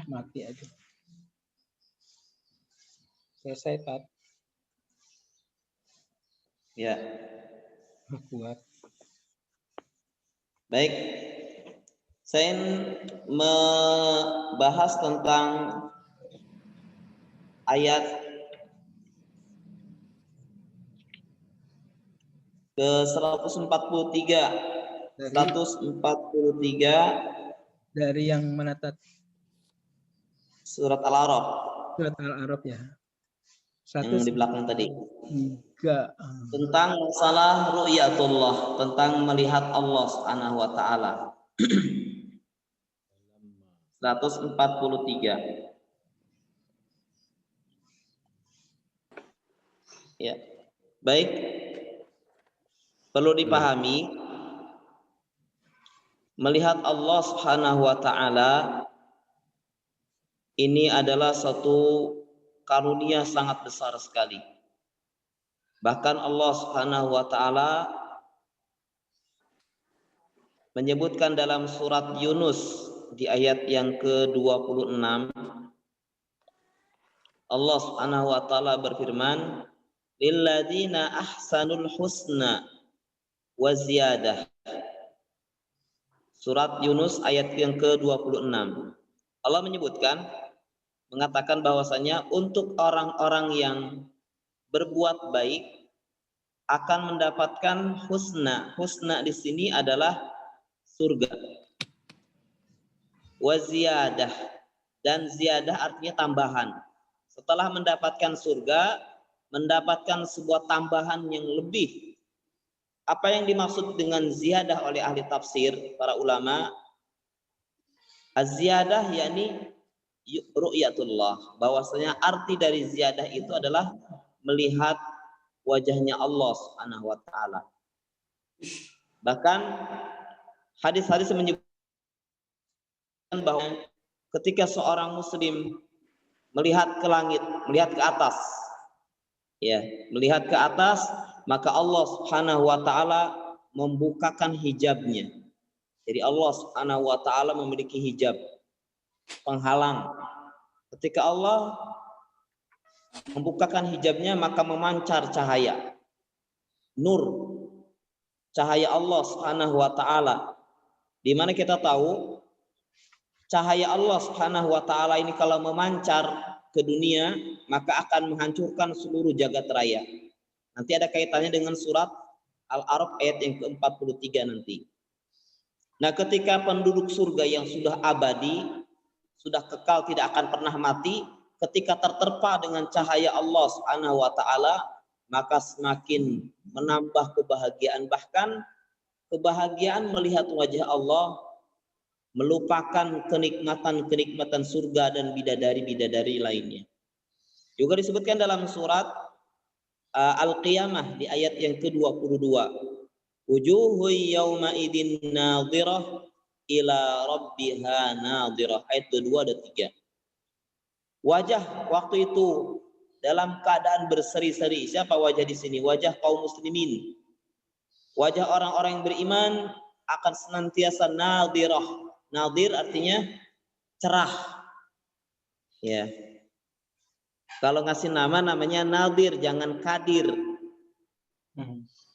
Mati aja. Selesai, Pak. Ya. Kuat. Baik. Saya membahas tentang ayat ke 143. 143 dari yang mana tadi? Surat Al-A'raf. Surat Al-A'raf ya. Yang di belakang tadi. 3. Tentang masalah ru'yatullah, tentang melihat Allah Subhanahu wa taala. 143. Ya. Baik. Perlu dipahami, melihat Allah Subhanahu wa taala ini adalah satu karunia sangat besar sekali. Bahkan Allah Subhanahu wa taala menyebutkan dalam surat Yunus di ayat yang ke-26, Allah Subhanahu wa taala berfirman, lilladzina ahsanul husna wa ziyadah. Surat Yunus ayat yang ke-26. Allah menyebutkan, mengatakan bahwasanya untuk orang-orang yang berbuat baik akan mendapatkan husna. Husna di sini adalah surga. Wa ziyadah, dan ziyadah artinya tambahan. Setelah mendapatkan surga, mendapatkan sebuah tambahan yang lebih. Apa yang dimaksud dengan ziyadah oleh ahli tafsir, para ulama? Az-ziyadah yakni ru'yatullah, bahwasanya arti dari ziyadah itu adalah melihat wajahnya Allah Subhanahu wa taala. Bahkan hadis-hadis menyebutkan bahwa ketika seorang muslim melihat ke langit, melihat ke atas, ya, melihat ke atas, maka Allah Subhanahu wa taala membukakan hijabnya. Jadi Allah Subhanahu wa taala memiliki hijab, penghalang. Ketika Allah membukakan hijabnya, maka memancar cahaya, nur, cahaya Allah Subhanahu wa taala. Di mana kita tahu cahaya Allah Subhanahu wa taala ini kalau memancar ke dunia, maka akan menghancurkan seluruh jagat raya. Nanti ada kaitannya dengan surat Al-A'raf ayat yang ke-43 nanti. Nah, ketika penduduk surga yang sudah abadi, sudah kekal, tidak akan pernah mati, ketika terterpa dengan cahaya Allah Subhanahu wa taala, maka semakin menambah kebahagiaan. Bahkan kebahagiaan melihat wajah Allah melupakan kenikmatan-kenikmatan surga dan bidadari-bidadari lainnya. Juga disebutkan dalam surat Al-Qiyamah di ayat yang ke-22. Wujuhu yawma idin nadhirah ila rabbiha nadhirah. Ayat 2 dan 3. Wajah waktu itu dalam keadaan berseri-seri. Siapa wajah di sini? Wajah kaum muslimin. Wajah orang-orang yang beriman akan senantiasa nadhirah. Nadhir artinya cerah. Ya. Kalau ngasih nama namanya nadhir, jangan kadir.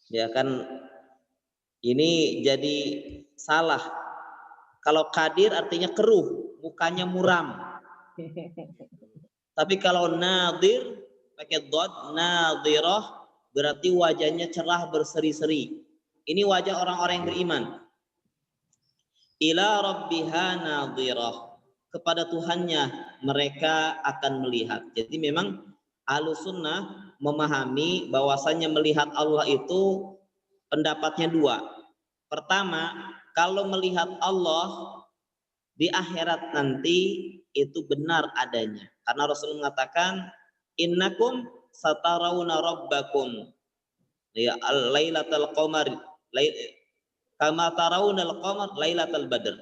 Ya kan ini jadi salah. Kalau kadir artinya keruh, mukanya muram. Tapi kalau nadhir pakai dhad, nadhirah berarti wajahnya cerah berseri-seri. Ini wajah orang-orang yang beriman. Ila rabbiha nadhirah. Kepada Tuhannya mereka akan melihat. Jadi memang Ahlus Sunnah memahami bahwasanya melihat Allah itu pendapatnya dua. Pertama, kalau melihat Allah di akhirat nanti itu benar adanya. Karena Rasul mengatakan, innakum satarawna rabbakum ya al-lailatal qamar kama tarawunal qamar lailatal badr.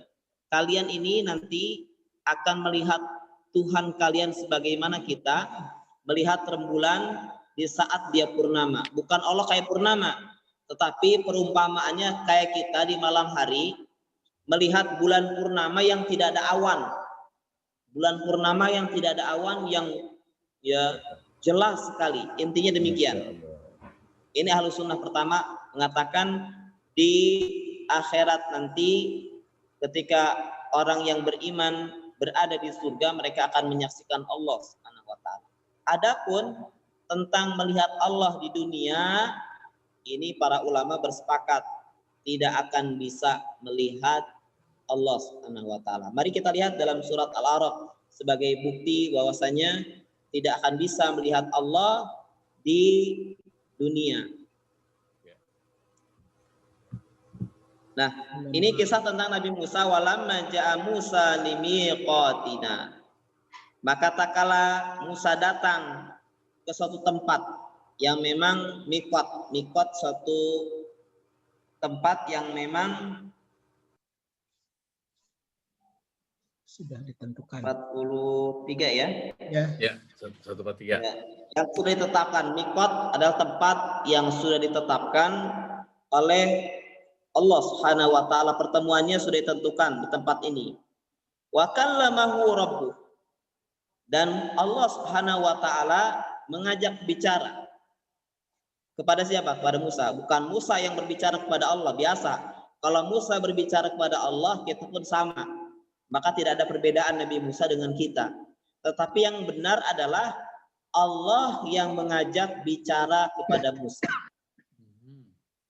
Kalian ini nanti akan melihat Tuhan kalian sebagaimana kita melihat rembulan di saat dia purnama. Bukan Allah kayak purnama, tetapi perumpamaannya kayak kita di malam hari melihat bulan purnama yang tidak ada awan. Bulan purnama yang tidak ada awan yang ya jelas sekali. Intinya demikian. Ini Ahlus Sunnah pertama mengatakan di akhirat nanti ketika orang yang beriman berada di surga mereka akan menyaksikan Allah Subhanahu wa taala. Adapun tentang melihat Allah di dunia ini para ulama bersepakat tidak akan bisa melihat Allah Subhanahu wa taala. Mari kita lihat dalam surat Al-A'raf sebagai bukti bahwasanya tidak akan bisa melihat Allah di dunia. Nah, ini kisah tentang Nabi Musa. Walamma ja'a Musa limiqatina. Maka tatkala Musa datang ke suatu tempat yang memang miqat suatu tempat yang memang sudah ditentukan. 43 ya? Ya, 143. Ya. Yang sudah ditetapkan. Miqat adalah tempat yang sudah ditetapkan oleh Allah Subhanahu wa taala, pertemuannya sudah ditentukan di tempat ini. Wa kallamahu rabbuh. Dan Allah Subhanahu wa taala mengajak bicara. Kepada siapa? Kepada Musa. Bukan Musa yang berbicara kepada Allah, biasa. Kalau Musa berbicara kepada Allah, kita pun sama. Maka tidak ada perbedaan Nabi Musa dengan kita. Tetapi yang benar adalah Allah yang mengajak bicara kepada Musa.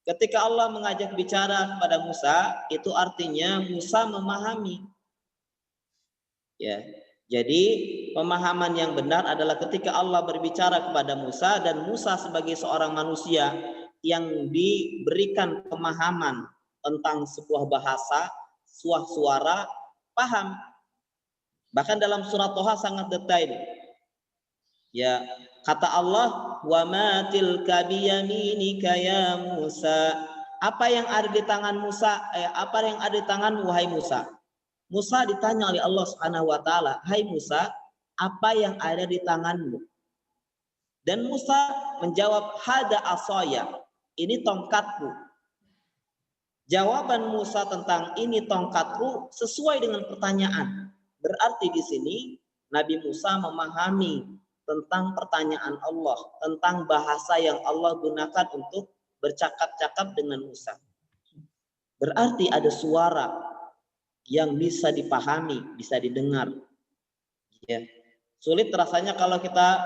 Ketika Allah mengajak bicara kepada Musa, itu artinya Musa memahami. Ya. Jadi pemahaman yang benar adalah ketika Allah berbicara kepada Musa dan Musa sebagai seorang manusia yang diberikan pemahaman tentang sebuah bahasa, sebuah suara, paham. Bahkan dalam surat Toha sangat detail. Ya, kata Allah, wa ma tilka biyaminika ya Musa. Apa yang ada di tangan Musa? Apa yang ada di tanganmu wahai Musa? Musa ditanya oleh Allah Subhanahu wa taala, "Hai Musa, apa yang ada di tanganmu?" Dan Musa menjawab, "Hada asaya." Ini tongkatku. Jawaban Musa tentang ini tongkatku sesuai dengan pertanyaan. Berarti di sini Nabi Musa memahami tentang pertanyaan Allah, tentang bahasa yang Allah gunakan untuk bercakap-cakap dengan Musa. Berarti ada suara yang bisa dipahami, bisa didengar. Ya. Sulit rasanya kalau kita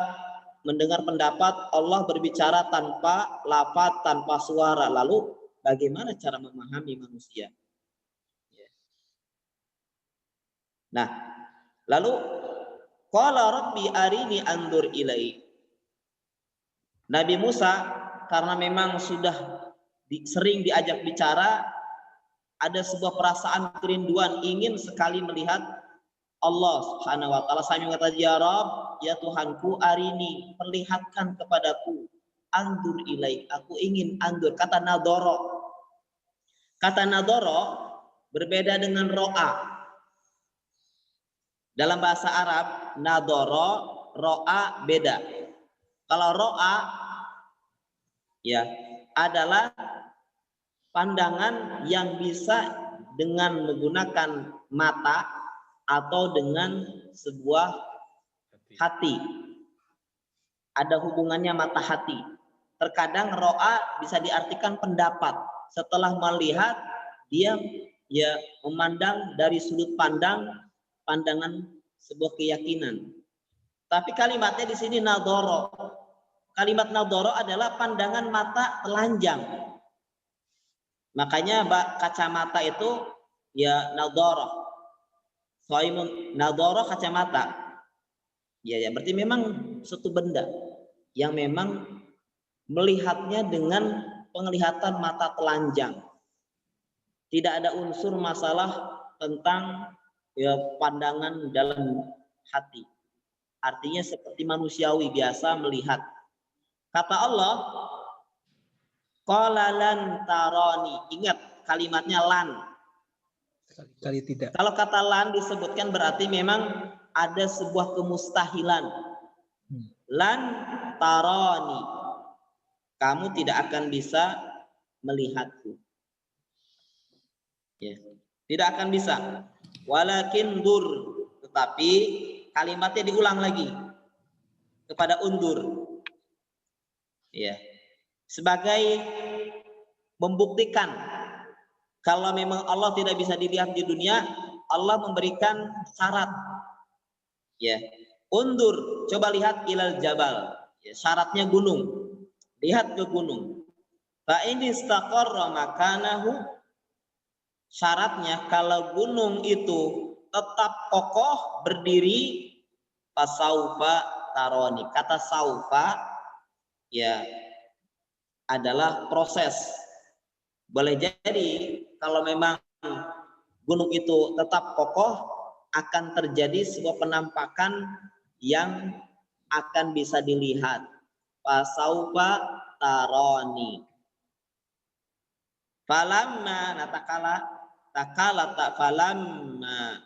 mendengar pendapat Allah berbicara tanpa lafaz, tanpa suara. Lalu bagaimana cara memahami manusia? Ya. Nah, lalu qala rabbi arini andur ilai. Nabi Musa karena memang sudah sering diajak bicara, ada sebuah perasaan kerinduan ingin sekali melihat Allah Subhanahu wa taala. Sambil mengatakan, "Ya Rabb, ya Tuhanku, arini, perlihatkan kepadaku, andur ilai." Aku ingin andur, kata nadoro. Kata nadoro berbeda dengan ro'a. Dalam bahasa Arab, nadoro, ro'a beda. Kalau ro'a ya adalah pandangan yang bisa dengan menggunakan mata atau dengan sebuah hati. Ada hubungannya mata hati. Terkadang ro'a bisa diartikan pendapat. Setelah melihat, dia ya memandang dari sudut pandangan sebuah keyakinan. Tapi kalimatnya di sini nadoro. Kalimat nadoro adalah pandangan mata telanjang. Makanya kacamata itu ya nadoro. Soimun nadoro kacamata. Ya berarti memang suatu benda yang memang melihatnya dengan penglihatan mata telanjang. Tidak ada unsur masalah tentang ya pandangan dalam hati. Artinya seperti manusiawi biasa melihat. Kata Allah, qala lan tarani. Ingat kalimatnya lan. Sekali tidak. Kalau kata lan disebutkan berarti memang ada sebuah kemustahilan. Lan tarani. Kamu tidak akan bisa melihatku. Ya, tidak akan bisa. Walakin dur, tetapi kalimatnya diulang lagi kepada undur. Ya. Sebagai membuktikan kalau memang Allah tidak bisa dilihat di dunia, Allah memberikan syarat. Ya. Undur, coba lihat ilal jabal. Ya, syaratnya gunung. Lihat ke gunung. Fa in istaqarra makanahu, syaratnya kalau gunung itu tetap kokoh berdiri, fasaufa taroni. Kata saufa ya adalah proses. Boleh jadi kalau memang gunung itu tetap kokoh akan terjadi sebuah penampakan yang akan bisa dilihat. Fasaufa taroni. Falamma natakala tak falamma.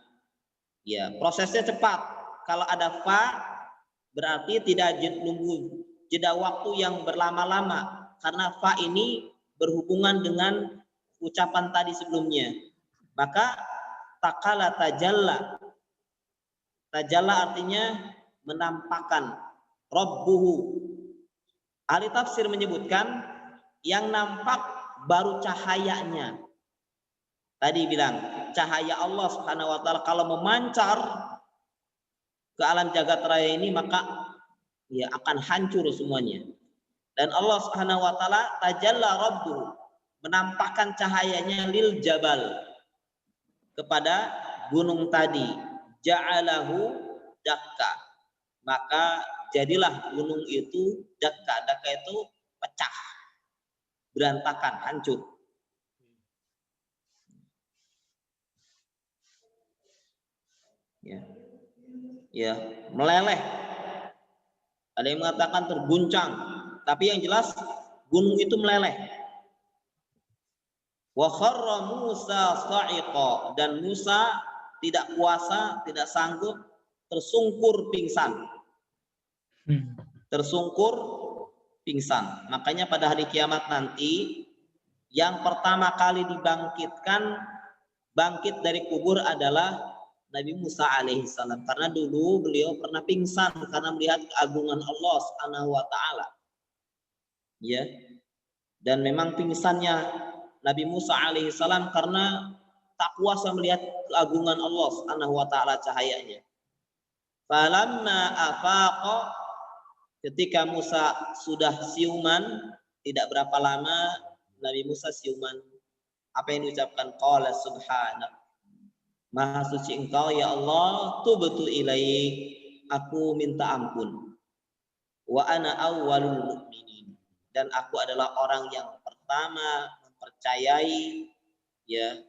Ya, prosesnya cepat. Kalau ada fa berarti tidak nunggu jeda waktu yang berlama-lama karena fa ini berhubungan dengan ucapan tadi sebelumnya. Maka takala tajalla. Tajalla artinya menampakkan. Rabbuhu. Ahli tafsir menyebutkan yang nampak baru cahayanya. Tadi bilang cahaya Allah Subhanahu wa taala kalau memancar ke alam jagat raya ini maka ya akan hancur semuanya. Dan Allah Subhanahu wa taala tajalla rabbuhu, menampakkan cahayanya lil jabal kepada gunung tadi, ja'alahu dakka. Maka jadilah gunung itu dakka. Dakka itu pecah, berantakan, hancur. Ya, meleleh. Ada yang mengatakan terguncang, tapi yang jelas gunung itu meleleh. Wa kharra Musa sa'iqa, dan Musa tidak kuasa, tidak sanggup, tersungkur pingsan. Tersungkur pingsan. Makanya pada hari kiamat nanti yang pertama kali dibangkitkan, bangkit dari kubur adalah Nabi Musa alaihissalam, karena dulu beliau pernah pingsan karena melihat keagungan Allah Subhanahu wa taala. Ya. Dan memang pingsannya Nabi Musa alaihissalam karena tak kuasa melihat keagungan Allah Subhanahu wa taala cahayanya. Falamma afaqa, ketika Musa sudah siuman, tidak berapa lama Nabi Musa siuman. Apa yang diucapkan? Qala subhanak. Maha suci Engkau ya Allah, tubtu ilaik, aku minta ampun. Wa ana awwalul mu'minin, dan aku adalah orang yang pertama mempercayai ya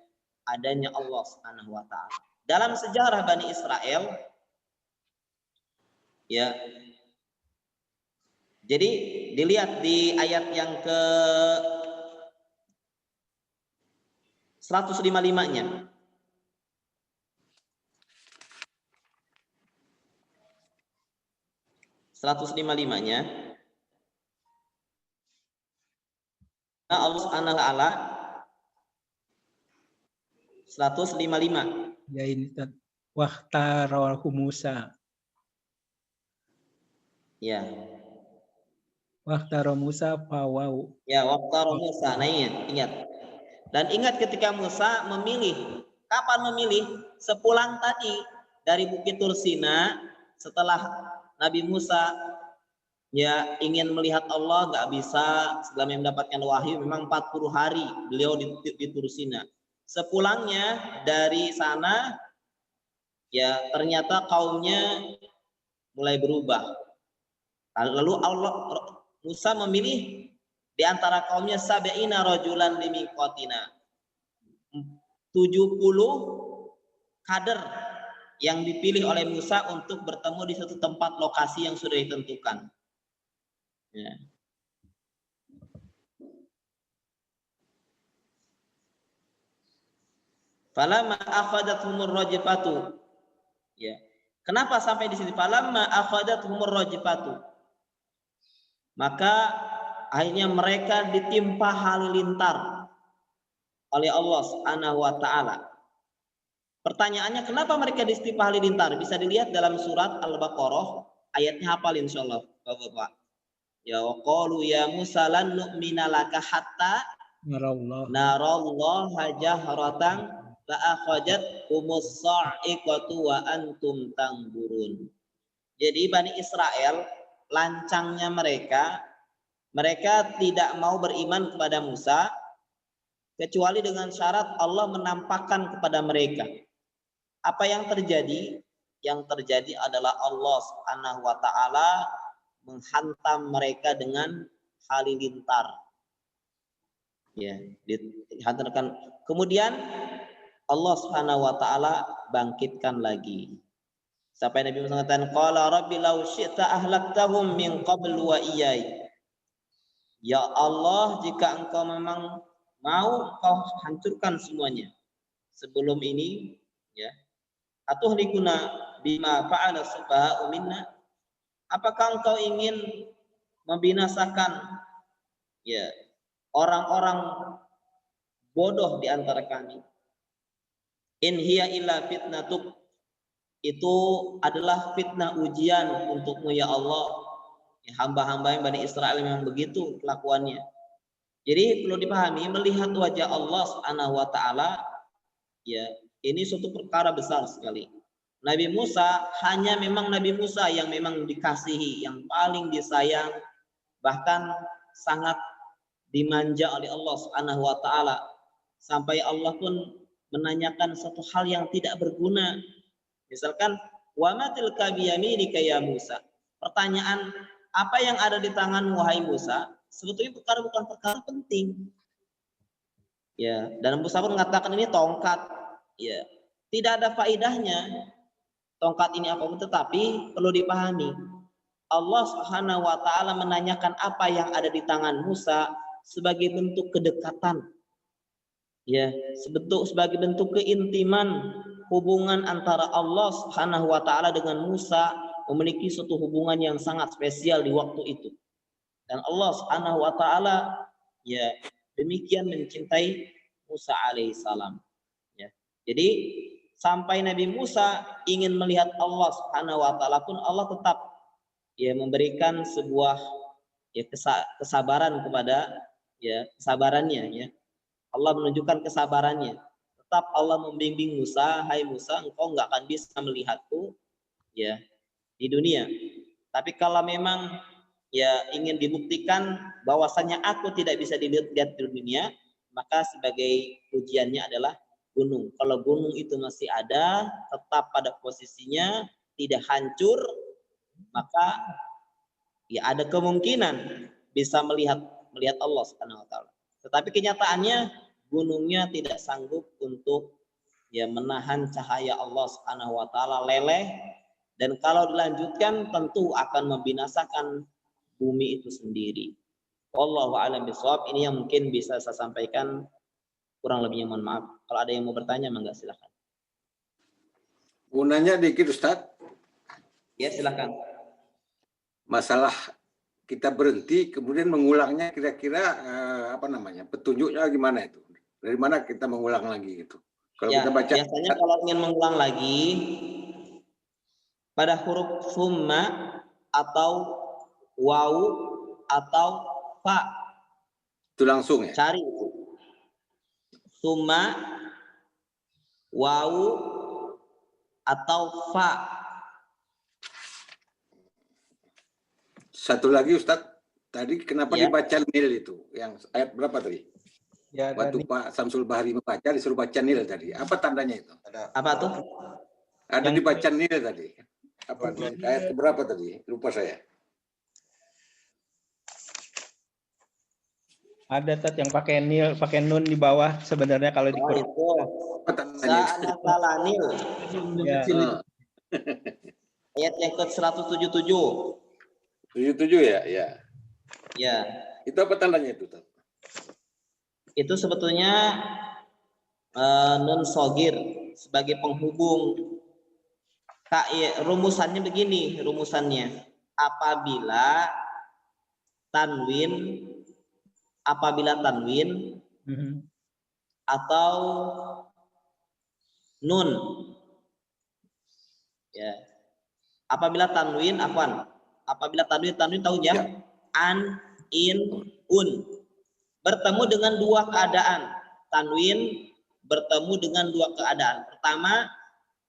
adanya Allah Subhanahu wa taala. Dalam sejarah Bani Israel ya. Jadi dilihat di ayat yang 155-nya. Allah Subhanahu wa taala 155. Ya ini Ustaz. Wahtarohu Musa. Ya. Wahtaro Musa fawau. Ya, wahtaro Musa. Nah, ingat. Dan ingat ketika Musa memilih. Kapan memilih? Sepulang tadi dari Bukit Tursina, setelah Nabi Musa ya ingin melihat Allah, nggak bisa setelah mendapatkan wahyu, memang 40 hari beliau di Tursina. Sepulangnya dari sana, ya ternyata kaumnya mulai berubah. Lalu Musa memilih di antara kaumnya sab'ina rajulan limiqatina. 70 kader yang dipilih oleh Musa untuk bertemu di satu tempat lokasi yang sudah ditentukan. Ya. Falamma akhadathumur rajfatu. Ya. Kenapa sampai di sini? Falamma akhadathumur rajfatu. Maka akhirnya mereka ditimpa halilintar oleh Allah Subhanahu wa taala. Pertanyaannya, kenapa mereka ditimpa halilintar? Bisa dilihat dalam surat Al-Baqarah, ayatnya hafal insyaallah, Bapak-bapak. Ya waqalu ya Musa lan nu'mina laka hatta narallaha jahratan fa akhajat humus sa'iqatu wa antum tanzurun. Jadi Bani Israel, lancangnya mereka tidak mau beriman kepada Musa kecuali dengan syarat Allah menampakkan kepada mereka. Apa yang terjadi? Yang terjadi adalah Allah Subhanahu wa taala menghantam mereka dengan halilintar. Ya, dihantarkan. Kemudian Allah Subhanahu wa taala bangkitkan lagi. Sampai Nabi Musa mengatakan, qala rabbi law syi'ta ahlaktahum min qablu wa iyyai. Ya Allah, jika engkau memang mau, kau hancurkan semuanya sebelum ini, ya. Atuhlikuna bima fa'ala subha'u minna. Apakah engkau ingin membinasakan ya orang-orang bodoh di antara kami? In hiya illa fitnatuk. Itu adalah fitnah ujian untukmu ya Allah. Ya, hamba-hamba yang Bani Israel memang begitu kelakuannya. Jadi perlu dipahami, melihat wajah Allah Subhanahu wa taala ya, ini suatu perkara besar sekali. Nabi Musa hanya memang Nabi Musa yang memang dikasihi, yang paling disayang, bahkan sangat dimanja oleh Allah Subhanahu wa taala. Sampai Allah pun menanyakan satu hal yang tidak berguna. Misalkan, wa ma tilka biyaminika ya Musa. Pertanyaan, apa yang ada di tanganmu wahai Musa? Sebetulnya bukan perkara penting. Ya, dan Musa pun mengatakan ini tongkat. Ya, tidak ada faedahnya tongkat ini apapun, tetapi perlu dipahami Allah Subhanahu wa taala menanyakan apa yang ada di tangan Musa sebagai bentuk kedekatan. Ya, sebagai bentuk keintiman hubungan antara Allah Subhanahu wa taala dengan Musa, memiliki suatu hubungan yang sangat spesial di waktu itu. Dan Allah Subhanahu wa taala ya demikian mencintai Musa alaihissalam. Ya. Jadi sampai Nabi Musa ingin melihat Allah Subhanahu wa taala pun Allah tetap ya memberikan sebuah ya kesabaran kepada ya kesabarannya ya. Allah menunjukkan kesabarannya. Tetap Allah membimbing Musa, hai Musa, engkau enggak akan bisa melihatku ya di dunia. Tapi kalau memang ya ingin dibuktikan bahwasanya aku tidak bisa dilihat di dunia, maka sebagai ujiannya adalah gunung. Kalau gunung itu masih ada, tetap pada posisinya, tidak hancur, maka ya ada kemungkinan bisa melihat Allah Subhanahu wa taala. Tetapi kenyataannya gunungnya tidak sanggup untuk ya menahan cahaya Allah Subhanahu wa taala, leleh, dan kalau dilanjutkan tentu akan membinasakan bumi itu sendiri. Wallahu a'lam bishawab. Ini yang mungkin bisa saya sampaikan Kurang lebihnya mohon maaf. Kalau ada yang mau bertanya, mangga silakan. Mau nanya dikit Ustadz, Ya, silakan. masalah kita berhenti kemudian mengulangnya kira-kira petunjuknya gimana itu? Dari mana kita mengulang lagi gitu? Kalau Ya, kita baca biasanya kalau ingin mengulang lagi pada huruf summa atau waw atau fa, itu langsung ya? cari summa, waw atau fa. Satu lagi Ustadz, tadi kenapa Ya. dibaca nil itu? Yang ayat berapa tadi? Ya, Waktu Pak Samsul Bahri membaca disuruh baca nil tadi. Apa tandanya itu? Apa tuh? Ada Yang- dibaca nil tadi. Apa ayat berapa tadi? Lupa saya. ada Tat yang pakai nil, pakai nun di bawah sebenarnya kalau di Oh, Quran. itu. Apa tandanya itu? Sa'anasalanil. Ya. Ayat yang ke-177. 77 ya? Ya. Ya. Itu apa tandanya itu? Ustadz? Itu sebetulnya nun sogir sebagai penghubung. Rumusannya begini, rumusannya. Apabila tanwin atau nun, ya. Apabila tanwin tahu ya? An, in, un bertemu dengan dua keadaan. Tanwin bertemu dengan dua keadaan. Pertama,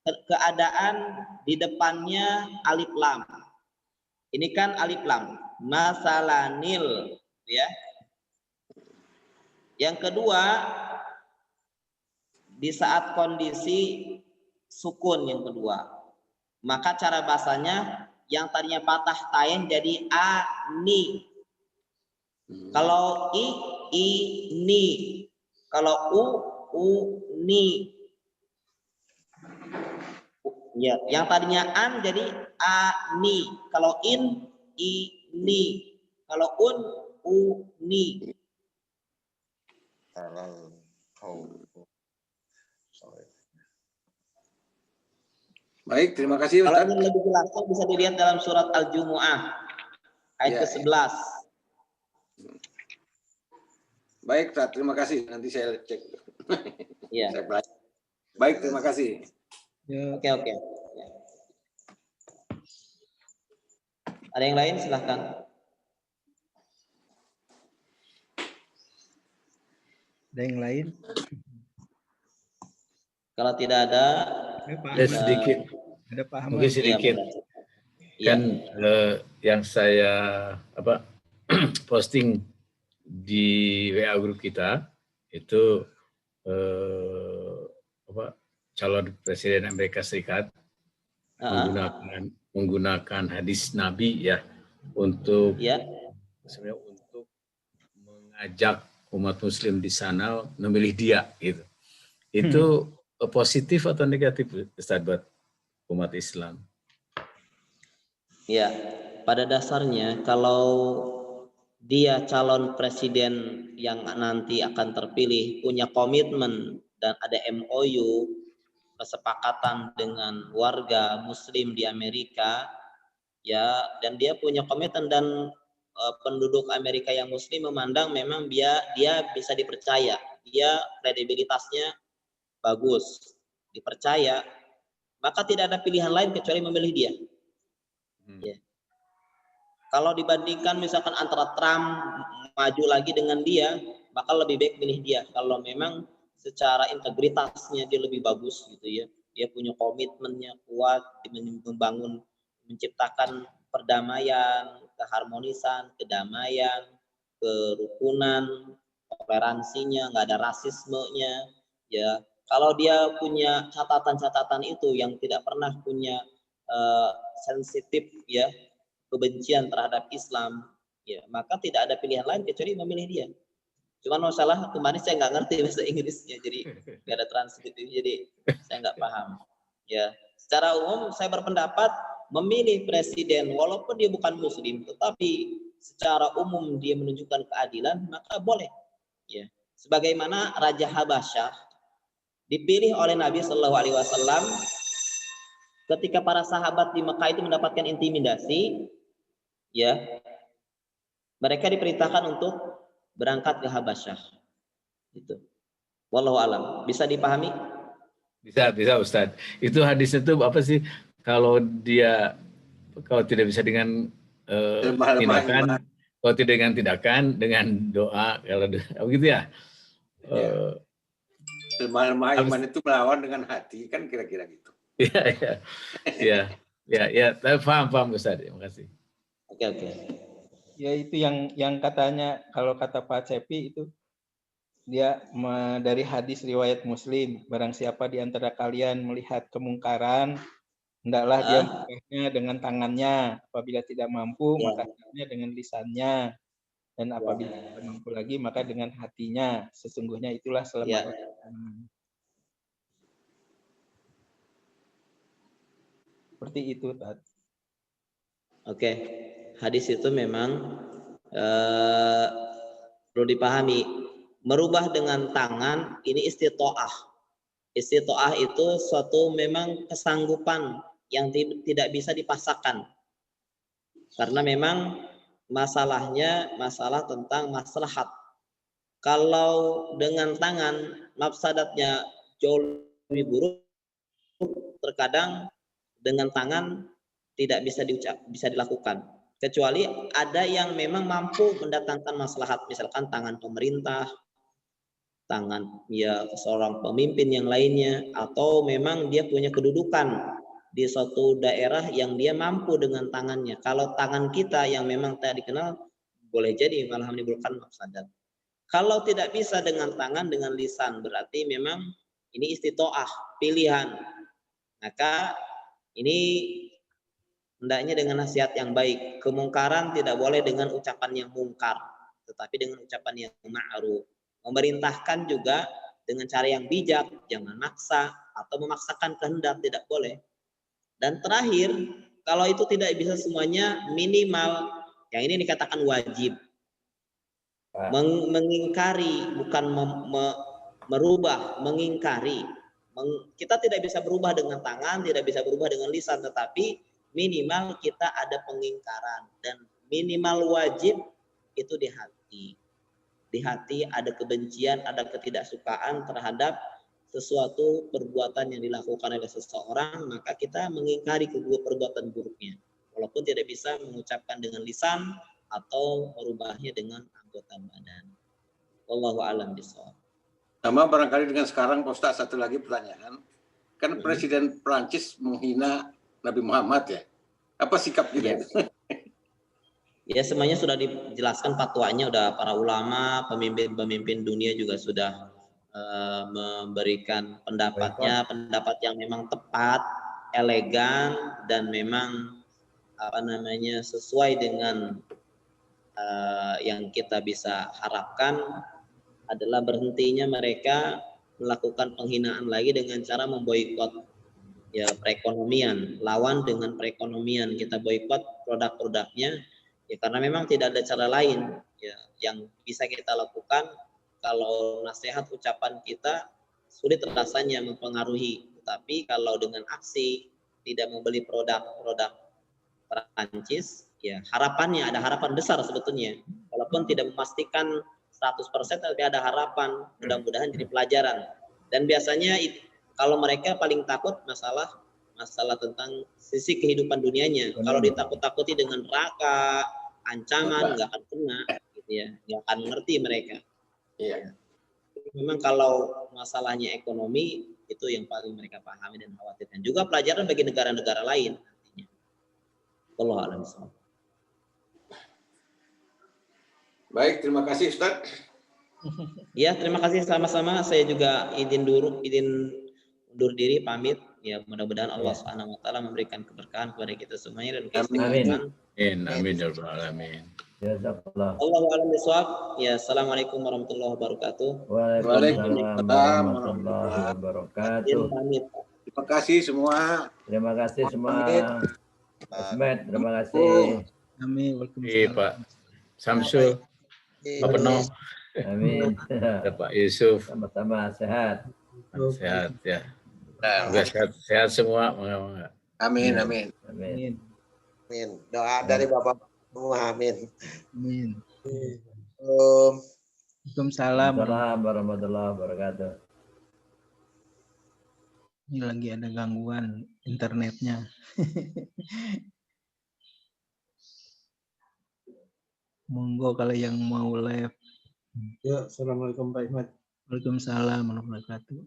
keadaan di depannya alif lam. Ini kan alif lam. Masalanil, ya. Yang kedua, di saat kondisi sukun yang kedua. Maka cara bahasanya yang tadinya patah tain jadi ani. Kalau i, ni. Kalau u, ni. Ya, yang tadinya an jadi ani. Kalau in, ni. Kalau un, ni. Baik, terima kasih Kalau Ustaz. ingin lebih jelas bisa dilihat dalam surat Al-Jumu'ah ayat ke-11. Baik, Ustaz, terima kasih. Nanti saya cek. Iya. Saya belajar. Baik, terima kasih. Oke. Ya. Ada yang lain silahkan. Ada yang lain? Kalau tidak ada, sedikit. Ada paham? Mungkin sedikit. Iya, Kan yang saya posting di WA grup kita itu calon presiden Amerika Serikat menggunakan hadis Nabi ya untuk sebenarnya untuk mengajak umat Muslim di sana memilih dia gitu. Itu positif atau negatif Ustaz buat umat Islam? Ya, pada dasarnya kalau dia calon presiden yang nanti akan terpilih punya komitmen dan ada MOU kesepakatan dengan warga Muslim di Amerika, ya, dan dia punya komitmen dan penduduk Amerika yang Muslim memandang memang dia bisa dipercaya, dia kredibilitasnya bagus, dipercaya, maka tidak ada pilihan lain kecuali memilih dia. Ya. Kalau dibandingkan misalkan antara Trump maju lagi dengan dia, maka lebih baik pilih dia. Kalau memang secara integritasnya dia lebih bagus gitu ya, dia punya komitmennya kuat, membangun, menciptakan perdamaian, keharmonisan, kedamaian, kerukunan, toleransinya, nggak ada rasismenya, ya. Kalau dia punya catatan-catatan itu yang tidak pernah punya sensitif ya kebencian terhadap Islam, ya maka tidak ada pilihan lain kecuali memilih dia. Cuman masalah kemarin saya nggak ngerti bahasa Inggrisnya, jadi nggak ada translate, jadi saya nggak paham. Ya, secara umum saya berpendapat memilih presiden walaupun dia bukan Muslim, tetapi secara umum dia menunjukkan keadilan, maka boleh. Ya, Sebagaimana Raja Habasyah dipilih oleh Nabi Shallallahu Alaihi Wasallam ketika para sahabat di Mekah itu mendapatkan intimidasi, ya, mereka diperintahkan untuk berangkat ke Habasyah. Itu. Wallahu alam. Bisa dipahami? Bisa Ustadz. Itu hadisnya itu apa sih? Kalau tidak bisa dengan tindakan, kalau tidak dengan tindakan, dengan doa, kalau begitu ya. Lemah iman itu melawan dengan hati, kan kira-kira gitu. Iya. Paham Ustaz. Terima kasih. Oke. Ya itu yang katanya, kalau kata Pak Cepi itu dia dari hadis riwayat Muslim, barang siapa di antara kalian melihat kemungkaran, hendaklah dia mengubahnya dengan tangannya, apabila tidak mampu maka dengan lisannya, dan apabila tidak mampu lagi maka dengan hatinya. Sesungguhnya itulah selemah. Seperti itu, Tad. Oke. Hadis itu memang perlu dipahami. Merubah dengan tangan ini istitoah. Istitoah itu suatu memang kesanggupan yang tidak bisa dipaksakan. Karena memang masalahnya masalah tentang maslahat. Kalau dengan tangan mafsadatnya jauh lebih buruk, terkadang dengan tangan tidak bisa dilakukan. Kecuali ada yang memang mampu mendatangkan maslahat, misalkan tangan pemerintah, tangan seorang pemimpin yang lainnya, atau memang dia punya kedudukan di suatu daerah yang dia mampu dengan tangannya. Kalau tangan kita yang memang tidak dikenal, boleh jadi malah menimbulkan mafsadat. Kalau tidak bisa dengan tangan, dengan lisan, berarti memang ini istitoah, pilihan. Maka ini hendaknya dengan nasihat yang baik. Kemungkaran tidak boleh dengan ucapan yang mungkar, tetapi dengan ucapan yang ma'ruf. Memerintahkan juga dengan cara yang bijak, jangan maksa atau memaksakan kehendak, tidak boleh. Dan terakhir, kalau itu tidak bisa semuanya, minimal yang ini dikatakan wajib. Mengingkari, bukan merubah, mengingkari. Kita tidak bisa berubah dengan tangan, tidak bisa berubah dengan lisan, tetapi minimal kita ada pengingkaran, dan minimal wajib itu di hati. Di hati ada kebencian, ada ketidaksukaan terhadap sesuatu perbuatan yang dilakukan oleh seseorang, maka kita mengingkari kedua perbuatan buruknya, walaupun tidak bisa mengucapkan dengan lisan atau merubahnya dengan anggota badan. Wallahu a'lam bishawab. Sama barangkali dengan sekarang, Pak Ustaz, satu lagi pertanyaan. Kan Presiden Prancis menghina Nabi Muhammad ya. Apa sikap kita? Ya, semuanya sudah dijelaskan fatwanya, udah para ulama, pemimpin dunia juga sudah memberikan pendapatnya, pendapat yang memang tepat, elegan, dan memang sesuai dengan yang kita bisa harapkan adalah berhentinya mereka melakukan penghinaan lagi dengan cara memboikot perekonomian, lawan dengan perekonomian, kita boikot produk-produknya. Ya, karena memang tidak ada cara lain yang bisa kita lakukan. Kalau nasihat ucapan kita sulit rasanya mempengaruhi, tetapi kalau dengan aksi tidak membeli produk Perancis, ya harapannya ada harapan besar sebetulnya, walaupun tidak memastikan 100%, tapi ada harapan, mudah-mudahan jadi pelajaran. Dan biasanya kalau mereka paling takut masalah tentang sisi kehidupan dunianya. Kalau ditakut-takuti dengan neraka, ancaman, nggak akan kena, gitu ya, nggak akan ngerti mereka. Iya. Memang kalau masalahnya ekonomi itu yang paling mereka pahami dan khawatirkan. Juga pelajaran bagi negara-negara lain nantinya. Wallahu a'lam bishawab. Baik, terima kasih Ustaz. Ya, terima kasih sama-sama. Saya juga izin undur diri, pamit. Ya, mudah-mudahan Allah Subhanahu wa taala memberikan keberkahan kepada kita semuanya dan istiqomah. Amin ya rabbal alamin. Jazakallah. Allahu a'lam bishawab. Ya, assalamualaikum warahmatullahi wabarakatuh. Waalaikumsalam warahmatullahi wabarakatuh. Terima kasih semua. Terima kasih semua. Asmet, terima kasih. Amin. Pak Samsul, Pak Peno. Amin. Ya, Pak Yusuf. Sama-sama sehat. Sehat ya. Semoga sehat semua. Amin, amin. Amin. Amin. Doa dari Bapak semua, amin. Amin. Um, Waalaikumsalam. Waalaikumsalam warahmatullahi wabarakatuh. Ini lagi ada gangguan internetnya. Monggo kalau yang mau live. Ya, assalamualaikum Pak Ahmad. Waalaikumsalam warahmatullahi wabarakatuh.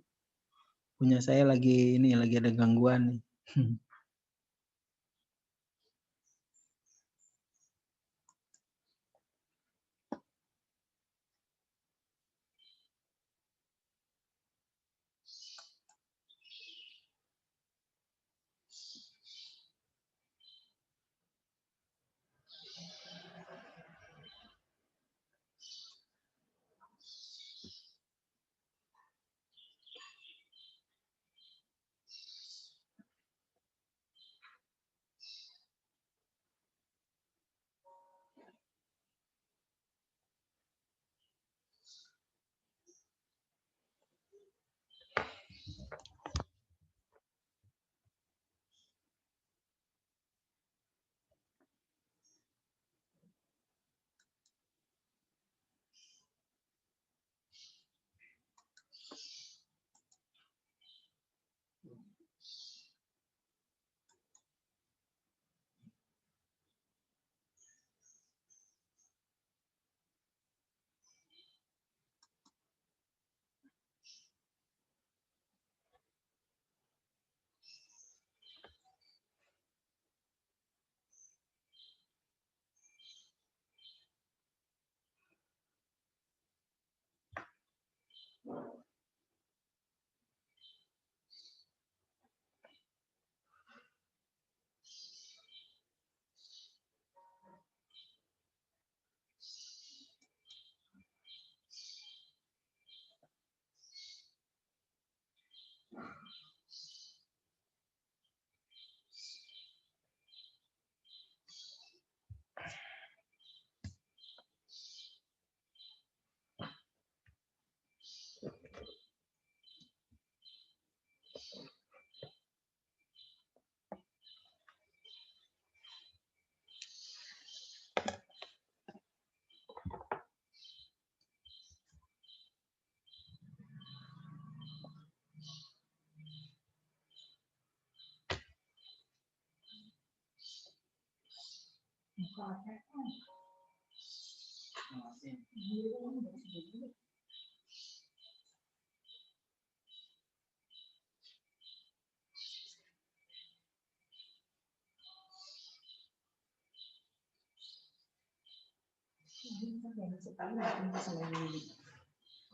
Punya saya lagi ada gangguan nih.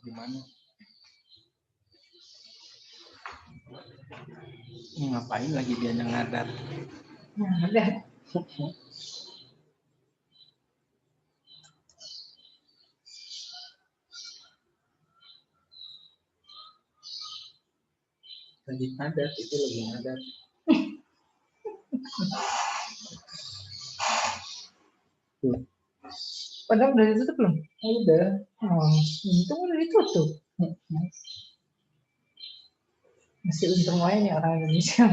Gimana? Ngapain lagi dia ngadat? Ngadat. Lagi ngadat, itu lagi ngadat. Padahal udah ditutup belum? Oh, udah. Oh, untung udah ditutup. Masih untung aja nih orang Indonesia.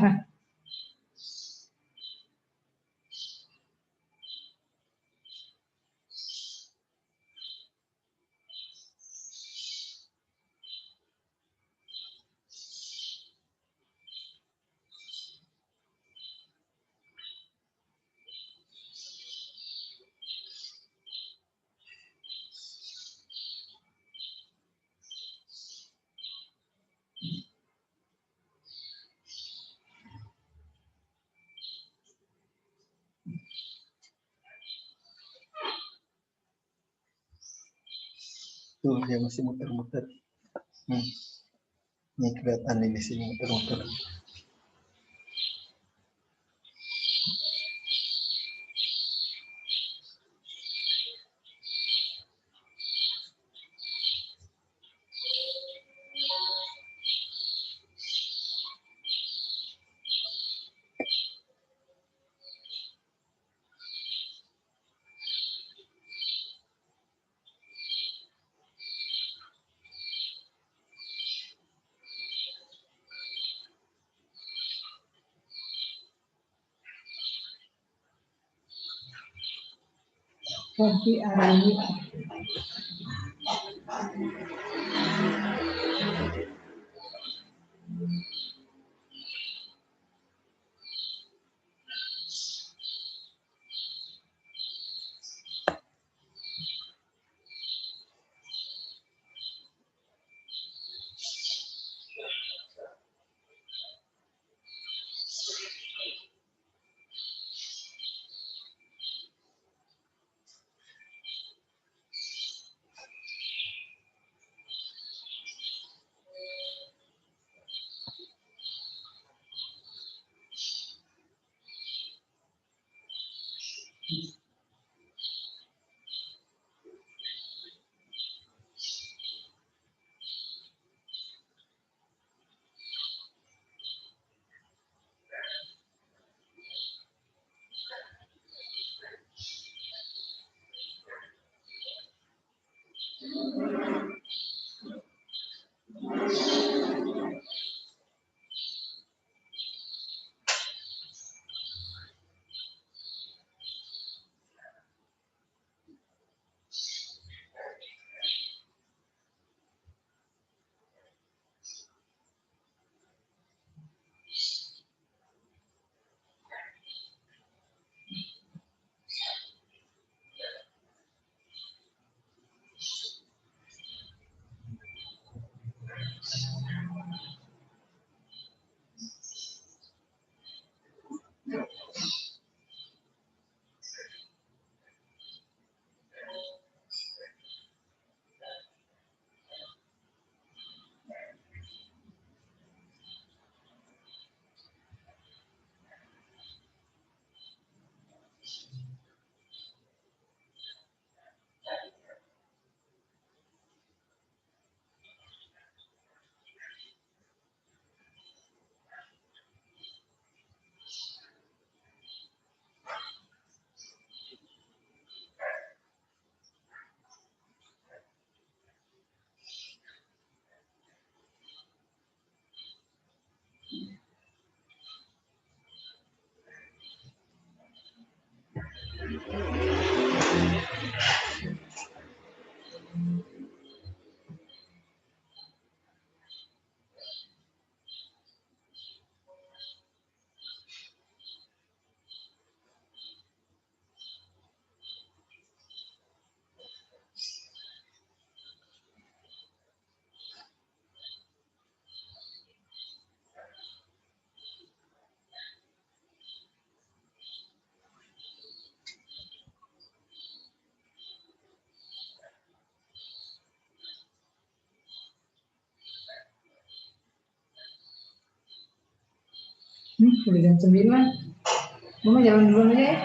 Tuh dia masih muter-muter. Ini kelihatan ini sih muter-muter. Wahdi Arani. Udah jam 9. Mama jalan duluan aja ya.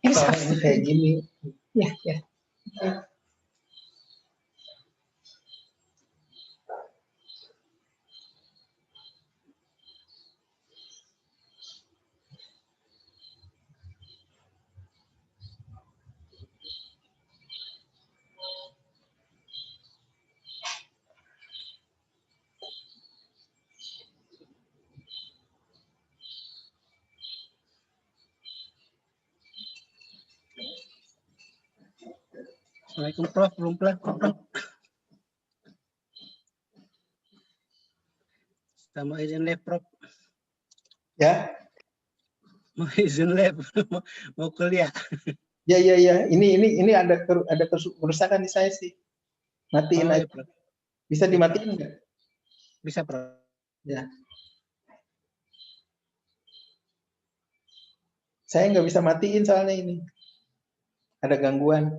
Ini kayak gini. Ya, ya. Assalamualaikum Prof, belum pelan Prof. Kita mau izin live Prof. Ya, Mau izin live, mau kuliah. ya. Ini ada kerusakan di saya sih. Matiin aja. Prof. Bisa dimatiin nggak? Bisa Prof. Ya. Saya nggak bisa matiin soalnya ini. Ada gangguan.